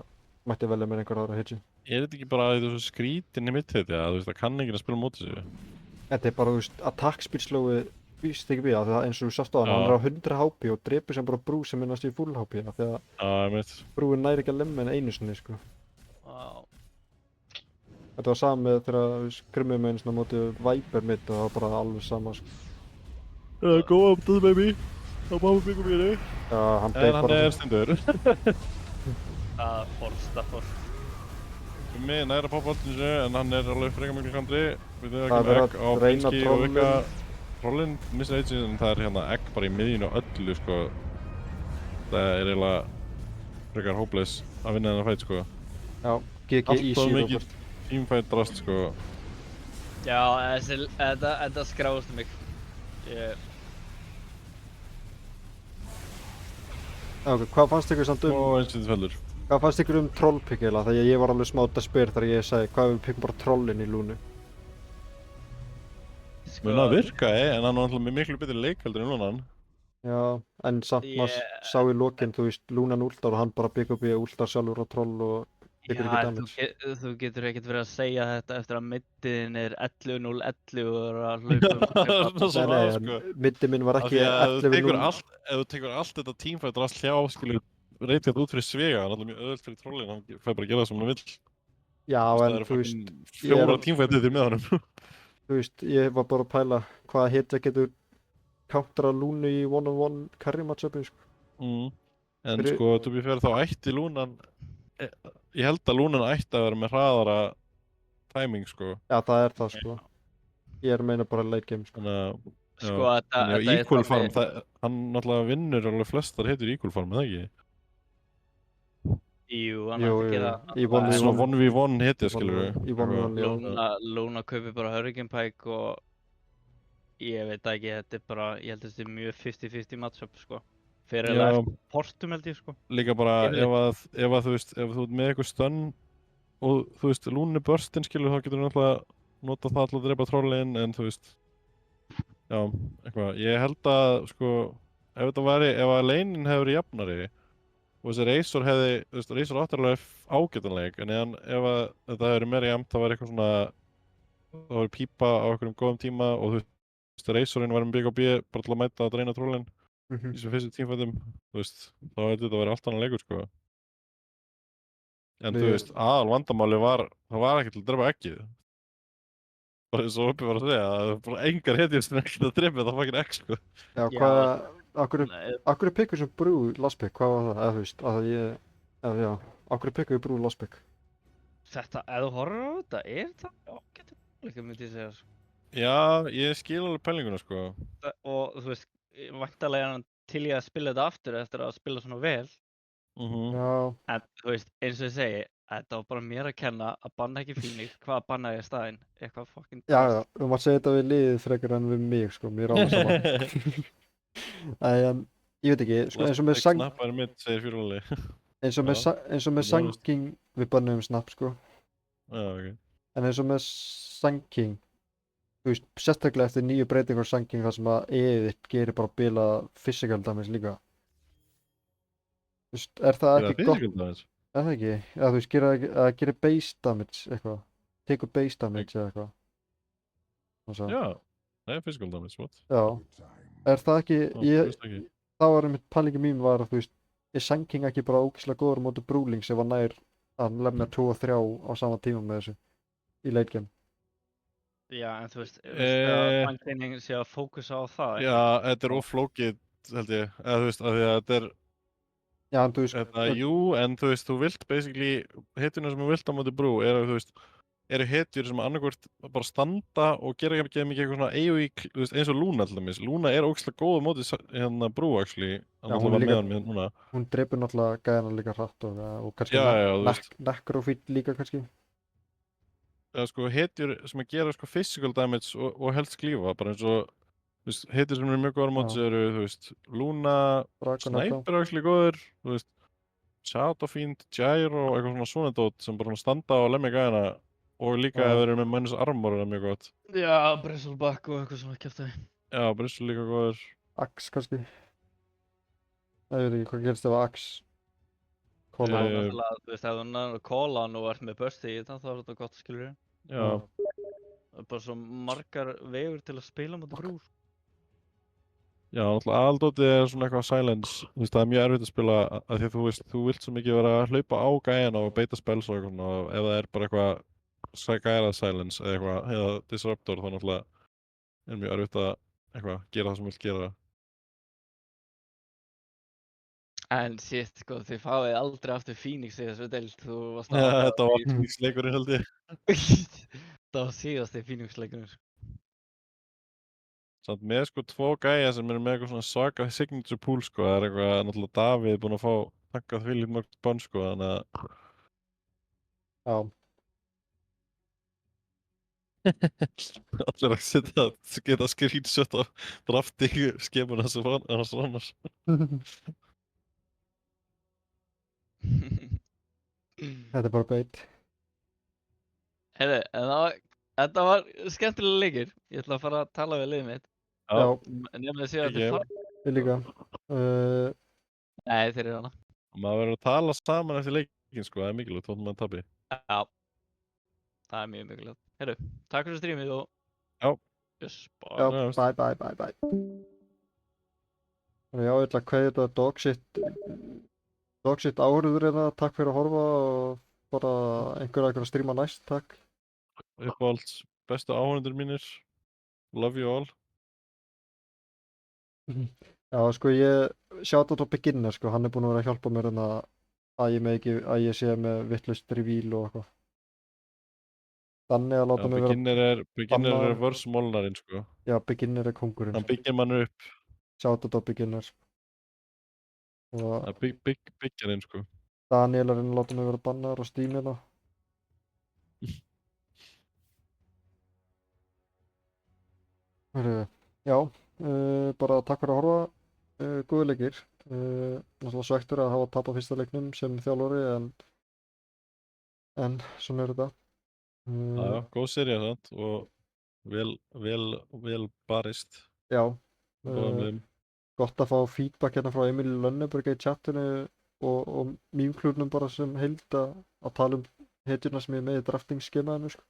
mætti velja með einhver aðra hitju.
Er þetta ekki bara að þetta er svo skrítinni mitt þetta, þú veist, það kann ekki að spila móti sig?
Þetta er bara, þú veist, attack speed slowið víst ekki við það, því að eins og þú sást á hann,
Já.
hann er á 100 HP og drepur sem bara brú sem er næst í full HP, af því að
Já, ég veit.
brúin næri ekki að lemma en einu sinni, sko.
Wow.
Þetta var sama með þegar við skrimmum með einu svona móti Viper mitt og það var bara alveg sama, sko.
Go up to the baby. Það má byggja mér.
Já, hann
En
beið
hann
bara
er stundur.
Það forst.
Gummi næra popballinu sér, en hann er alveg frekar miklu kandri. Við þau
Það er
ekki
verið
með egg á
að reyna
Blinski og
trollin.
eitthvað. Trollin missir eitthvað, en það er hérna egg bara í miðjunu og öllu, sko. Það er eiginlega frekar hopeless að vinna þennan fight, sko.
Já, GG
Alltaf
easy
mikið
Robert.
teamfight drast, sko.
Já, þetta skráðist mig.
Já, ok, hvað fannst ykkur samt
Og eins og þetta fellur.
Hvað fannst ykkur trollpick eiginlega? Þegar ég var alveg smá despair þegar ég sagði hvað ef við pikkum bara trollin í lúnu?
Sko,
Mun að virka, en hann var alltaf með miklu betri leikhaldur en Lunan.
Já, en samt maður sá í lokin, þú veist, lúnan últar og hann bara bygg upp í að últar sjálfur á troll og tekur ekki damage.
þú getur ekkert verið að segja þetta eftir að middiðin er 11-0-11 og er að hlaupa
Svo
Nei,
var,
en middi minn var
Af
ekki
því að
11-0.
ef þú tekur allt þetta teamfight rast hjá, skilur, reytið út fyrir Svega, hann er alltaf mjög öðvöld fyrir trollin, hann fær bara að gera það sem hann vill.
Já,
Það
en
eru
þú veist,
fucking fjóra teamfightið þér með honum.
þú veist, ég var bara að pæla hvað hitja getur countra lúnu í one-on-one carry matchupi, sko.
En
Fyrir-
sko, to be fair, þá ætti Lunan, ég held að Lunan ætti að vera með hraðara timing, sko.
Já, það er það, sko. Ég er að meina bara late game, sko.
Þannig að,
Sko, þetta
þannig að
er
equal
þannig-
farm, hann náttúrulega vinnur alveg flestar heitur equal farm, er það ekki?
Jú, hann
Jú,
ætti að
jú,
gera
í one
Það er
v
svona
one.
1v1 hitið, skilur við.
Í one-on-one, já.
Luna kaupir bara Hurricane Pike og ég veit ekki, þetta er bara, ég held að þetta er mjög 50-50 matchup, sko. Fyrir
Já,
eftir portum held ég, sko.
líka bara
Yfirleitt.
ef að þú veist, ef þú ert með eitthvað stönn og þú veist, Lúnin er burstinn, skilur, þá getur þú náttúrulega nota það alltaf að drepa trollin, en þú veist, já, eitthvað, ég held að, sko, ef þetta væri, ef að lanein hefur verið jafnari og þessi Razor hefði, þú veist, Razor átturlega ágætanleik, en ef að þetta hefur verið meira jafnt, það væri eitthvað svona, það væri pípa á einhverjum góðum tíma og þú veist, Razorinn væri með BKB bara til að mæta að dreina trollin í þessum fyrstu tímfættum, þú veist, þá hefði þetta verið allt annan leikur, sko. En þú
Við-
veist, aðal vandamáli var, það var ekki til að drepa ekkið. Bara eins og uppi var að segja, það er bara engar hetjur sem er ekkert að drepa þetta fucking egg, sko.
Já,
Já.
hvað, akkur er pikkur sem brú last pick, hvað var það? Eða þú veist, að ég, eða já, akkur er pikkur brú last pick.
Þetta, ef þú horfir á þetta, er það ágættur líka myndi ég segja, sko.
Já, ég skil alveg pælinguna, sko.
Og þú veist, væntalega er hann til í að spila þetta aftur eftir að spila svona vel.
Já,
En þú veist, eins og ég segi, þetta var bara mér að kenna að banna ekki Phoenix, hvað bannaði ég í staðinn? Eitthvað fucking
já, þú mátt segja þetta við liðið frekar en við mig, sko, mér er alveg saman. Nei, en ég veit ekki, sko, eins og með sang,
Snappaði mitt, segir fjóralegi.
eins og með,
Já.
eins og með
Það var víst.
Sangking, við bannum snap, sko,
Já, ok.
en eins og með Sangking, þú veist, sérstaklega eftir nýju breytingur Sangking þar sem að þitt gerir bara bila physical damage líka. Þú veist, er það ekki gott? Er það ekki? Eða þú veist, gerir base damage eitthvað, tekur base damage eða eitthvað. Svo.
Já, það er physical damage, what?
Já, er það ekki,
Já, veist ekki.
það var einmitt pælingi mín var að þú veist, er Sangking ekki bara ógeðslega góður á móti Brúling sem var nær að lemja 2 og 3 á sama tíma með þessu í late game?
Já, en þú veist að
Eh,
fangreining sé að fókusa á það
Já,
ekki?
þetta er oflókið, held ég. Eða þú veist, af því að þetta er,
Já, en þú veist,
jú, en þú veist, þú vilt basically, hetjuna sem þú vilt á móti brú eru, þú veist, eru hetjur sem annarkvort bara standa og gera ekki mikið eitthvað svona AOE, þú veist, eins og Luna til dæmis. Luna er ógeðslega góð á móti hérna brú, actually. Hann
Já,
alltaf
hún
var
líka-
með hann með núna.
hún drepur náttúrulega gæðana líka hratt og kannski
Já, já, þú veist.
necrofeed líka kannski.
Eða sko, hetjur sem að gera sko physical damage og helst klífa, bara eins og, þú veist, hetjur sem eru mjög góðar á móti
Já.
eru, þú veist, Luna,
Dragon
Sniper er actually góður, þú veist, Shadowfiend, Gyro, eitthvað svona dót sem bara svona standa og lemja gæðina og líka
Já.
ef þeir eru með minus armor er mjög gott.
Já, Bristleback og eitthvað svona kjaftaði.
Já, Bristle líka góður.
Axe kannski. Ég veit ekki hvað gerist ef Axe
Það
kóla
er
Eh,
náttúrulega, þú veist, ef þú nærður kóla hann og ert með bursti í þetta, þá er þetta gott, skilur við.
Já,
Það er bara svo margar vegur til að spila mútið brúr.
já, náttúrulega aðaldótið er svona eitthvað silence, þú veist, það er mjög erfitt að spila af því að þú veist, þú vilt svo mikið vera að hlaupa á gæðina og beita spells og eitthvað og ef það er bara eitthvað gæðað silence eða eitthvað, eða disruptor þá náttúrulega er mjög erfitt að eitthvað gera það sem þú vilt gera.
En shit, sko, þið fáið aldrei aftur Phoenix í þessu deild, þú varst
Já,
að
þetta var Phoenix-leikurinn held ég.
Það var síðasti Phoenix-leikurinn.
Samt með sko 2 gæja sem eru með eitthvað svona svaka signature pool sko, það er eitthvað náttúrulega Davíð búinn að fá tankað því lítið mörgt bann sko, þannig að
Já.
allir að geta screenshot af drafting skemuna sem hans rannars.
Þetta er bara bait.
Heiði, en þetta var skemmtilega leikir. Ég ætla að fara að tala við liðið mitt.
Já,
Nefnum að segja að
Ekki.
þetta er far...
ég líka.
Nei, þeir eru hana.
Maður verður að tala saman eftir leikinn sko, það er mikilvægt þótt maður tapi.
Já. Það er mjög mikilvægt. Heiðu, takk fyrir strímið og...
Já.
Yes, bye.
Já,
Já, veist.
bye. Þannig já, ég ætla að kveðja þetta Dogshit áhörður hérna, takk fyrir að horfa og bara einhverja stríma næst, takk.
Uppáhalds bestu áhörundur mínir, love you all.
Já, sko ég shoutout á Beginner, sko, hann er búinn að vera að hjálpa mér hérna að ég sé með vittlust reveal og eitthvað. Þannig að láta mig vera,
Beginner er
bannaður.
vörs molnarinn sko,
já, Beginner er kóngurinn,
hann byggir mann upp,
shoutout á Beginner. Og
það er byggjarinn sko.
Daniel er að láta mig vera bannaður á Steam hérna. Hörru, já, bara takk fyrir að horfa, góði leikir. Náttúrulega svektur að hafa tapað fyrsta leiknum sem þjálfari en svona er þetta.
Já, góð serið sant og vel barist
Já,
báðum liðum.
gott að fá feedback hérna frá Emil Lönneberg í chatinu og mýmklúrnum bara sem heild að tala um hetjurna sem ég er með í draftingskemaðinu, sko.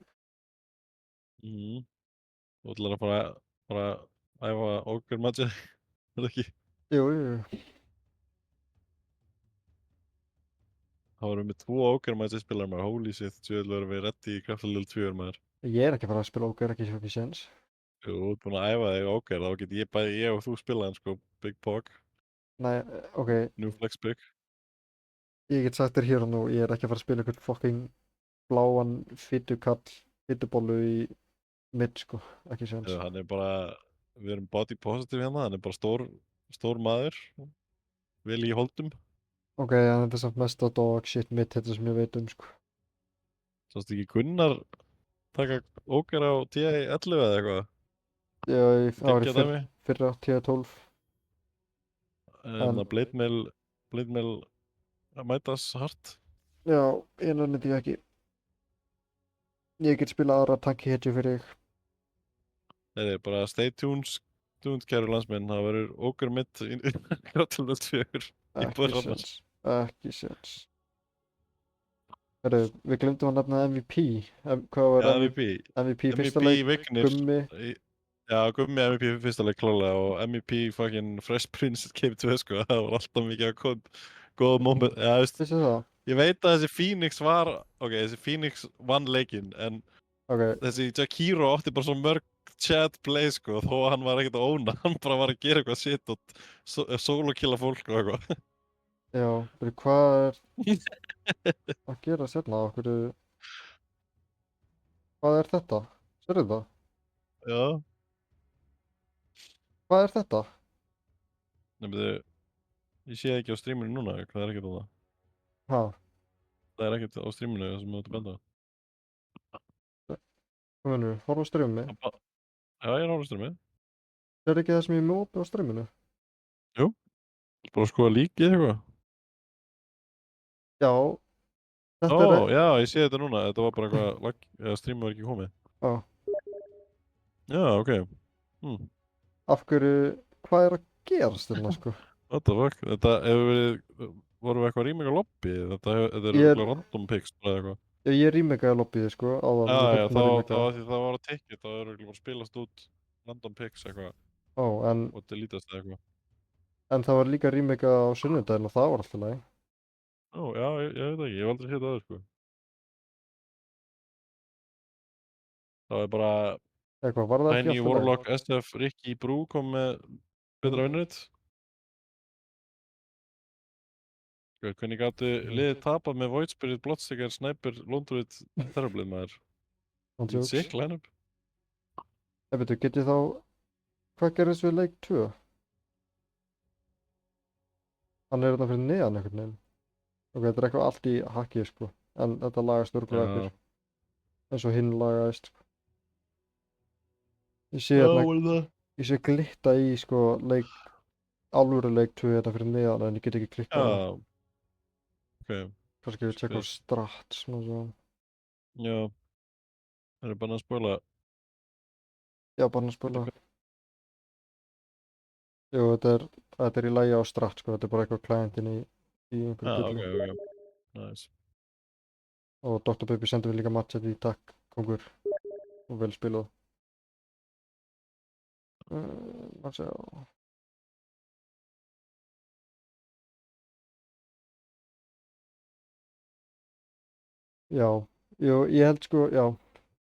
Þú ætlar að bara æfa Ogre Magic, er það ekki?
Jú.
Það voru með 2 Ogre Magic spilar maður, holy shit, tjóðlega verðum við reddi í Kraftalil 2 maður.
Ég er ekki að fara að spila Ogre, ekki svo ekki séns.
Þú ert búinn að æfa þig Ogre, þá get ég og þú spila hann sko, Big Pog,
Nei, ok,
New Flex Big.
ég get sagt þér hér og nú, ég er ekki að fara að spila einhvern fucking bláan fytubollu í mid, sko, ekki séns.
Hann er bara, við erum body positive hérna, hann er bara stór maður, vel í holdum.
Ok, en þetta er samt mest á dog shit mid, þetta sem ég veit um, sko.
Sástu ekki Gunnar taka Ogre á TI11 eða eitthvað?
Já, það var í
Geggjað dæmi.
fyrra 10-12.
En að Blade Mail að mætas hart.
Já, ég nenni því ekki. Ég get spilað aðra tanki-hetju fyrir þig.
Nei, bara stay tuned kæru landsmenn, það verður Ogre mitt í Kraftalil 2 í búðrannars.
Ekki séns. Herru, við glemdum að nefna MVP. Hvað var MVP fyrsta leik?
Vignir.
Gummi.
Já, Gummi MVP fyrsta leik klálega og MVP fucking Fresh Prince KB2 sko, það var alltaf mikið að góð moment. Já, veist,
Vissu það?
ég veit að þessi Phoenix vann leikinn, en
Ok,
Þessi Jakiro átti bara svo mörg chat play sko, þó að hann var ekkert að óna, hann bara var að gera eitthvað shit og solo-killa fólk og eitthvað.
já, byrju, hvað er að gera sérna? Okkur, hvað er þetta? Sérðu það?
Já,
Hvað er þetta?
nefnir ég sé ekki á streaminu núna, hvað er ekkert á það?
Ha,
Það er ekkert á streaminu sem þú ert að benda á.
hvað mennur, horfa á strömmi?
Já, ég er á streaminu.
Er ekki það sem ég er með opið á strömminu?
Jú, bara að skoða líkið eitthvað.
Já,
Ó,
þetta er,
já, ég sé þetta núna, þetta var bara eitthvað, eða streamið var ekki komið.
já,
Já, ok. Hmm.
af hverju, hvað er að gerast þarna, sko?
What the fuck? Þetta hefur verið, vorum við eitthvað rýming á lobby? Þetta er
Ég er-
örugglega random picks bara eða eitthvað.
Ég rýmikaði lobbyið, sko, áðan
Já,
við
já,
þurftum að rýmika.
því það var á ticket, það er örugglega bara spilast út random picks eitthvað
Ó,
og deletast eða eitthvað.
en það var líka rýmikað á sunnudaginn og það var alltaf læg.
Ó, já, ég veit ekki, ég hef aldrei séð það aður, sko. Það er bara
Eitthvað, var það ekki
Tiny
alltaf læg?
Warlock SF Ricky Brú kom með betra vinnuritt. Hvernig gáttu liðið tapað með Void Spirit, Bloodsticker, Sniper, Londruid, Terrorblade maður?
Hann jokes.
Sick lineup.
Veitu, get ég þá, hvað gerðist við leik 2? Hann er þetta fyrir neðan einhvern veginn. Ok, þetta er eitthvað allt í hakkið, sko. En þetta lagast örgulega
Já.
eftir. Eins og hinn lagaðist, sko. Ég sé
Já,
hérna,
var það?
ég sé glitta í, sko, leik, alvöru leik 2 hérna fyrir neðan, en ég get ekki klikkað á það.
Já. Ok,
Kannski við tjekka á
Spes.
strat, svona svo.
já. Það er bara að spoila.
Já, bara að spila. Jú, þetta er í lagi á strat, sko. Þetta er bara eitthvað klientin í einhverju
Já,
byllu.
ok. Nice.
Og Dr. Baby sendur við líka matchet í takk, kongur. Og vel spilað. Maður sjá. Já, jú, ég held sko, já,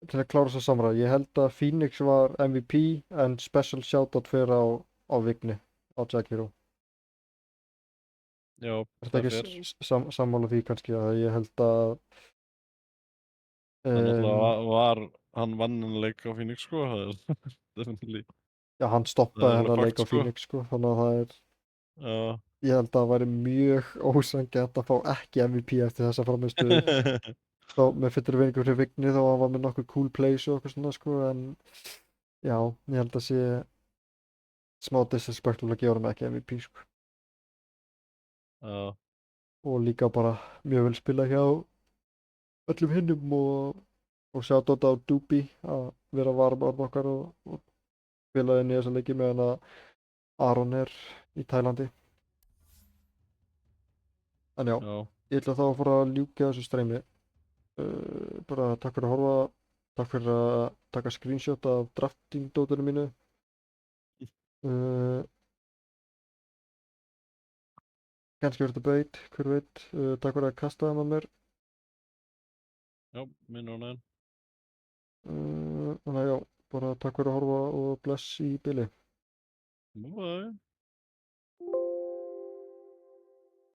til að klára þess að samræða, ég held að Phoenix var MVP en special shoutout fyrir á Vigni, á Jakiro.
Já,
Er
það
þetta
er
ekki
fair.
sammála því kannski að ég held að
Hann náttúrulega var, hann vann en leik á Phoenix, sko. Það er definitely.
já, hann
Það
stoppaði
er alveg
hennar leik
fakt,
á
sko.
Phoenix sko, þannig að það er,
Já.
ég held að það væri mjög ósanngjarnt að fá ekki MVP eftir þessa framistöðu. Þá með fyrir vinningu fyrir Vigni þó að hann var með nokkuð cool plays og eitthvað svona sko, en já, ég held að sé smá disrespectful að gefa hann ekki MVP sko.
Já.
Og líka bara mjög vel spila hjá öllum hinnum og sjá þetta á Doobie að vera varmarð okkar og spila inn í þessa leiki meðan að Aron er í Tælandi. En já,
Já.
ég ætla þá að fara að ljúka þessu streymi. Bara takk fyrir að horfa, takk fyrir að taka screenshot af drafting-dótinu mínu. Kannski verður þetta bait, hver veit. Takk fyrir að kasta það með mér.
Já, minn og næn.
Þannig að já, bara takk fyrir að horfa og bless í bili.
Bye.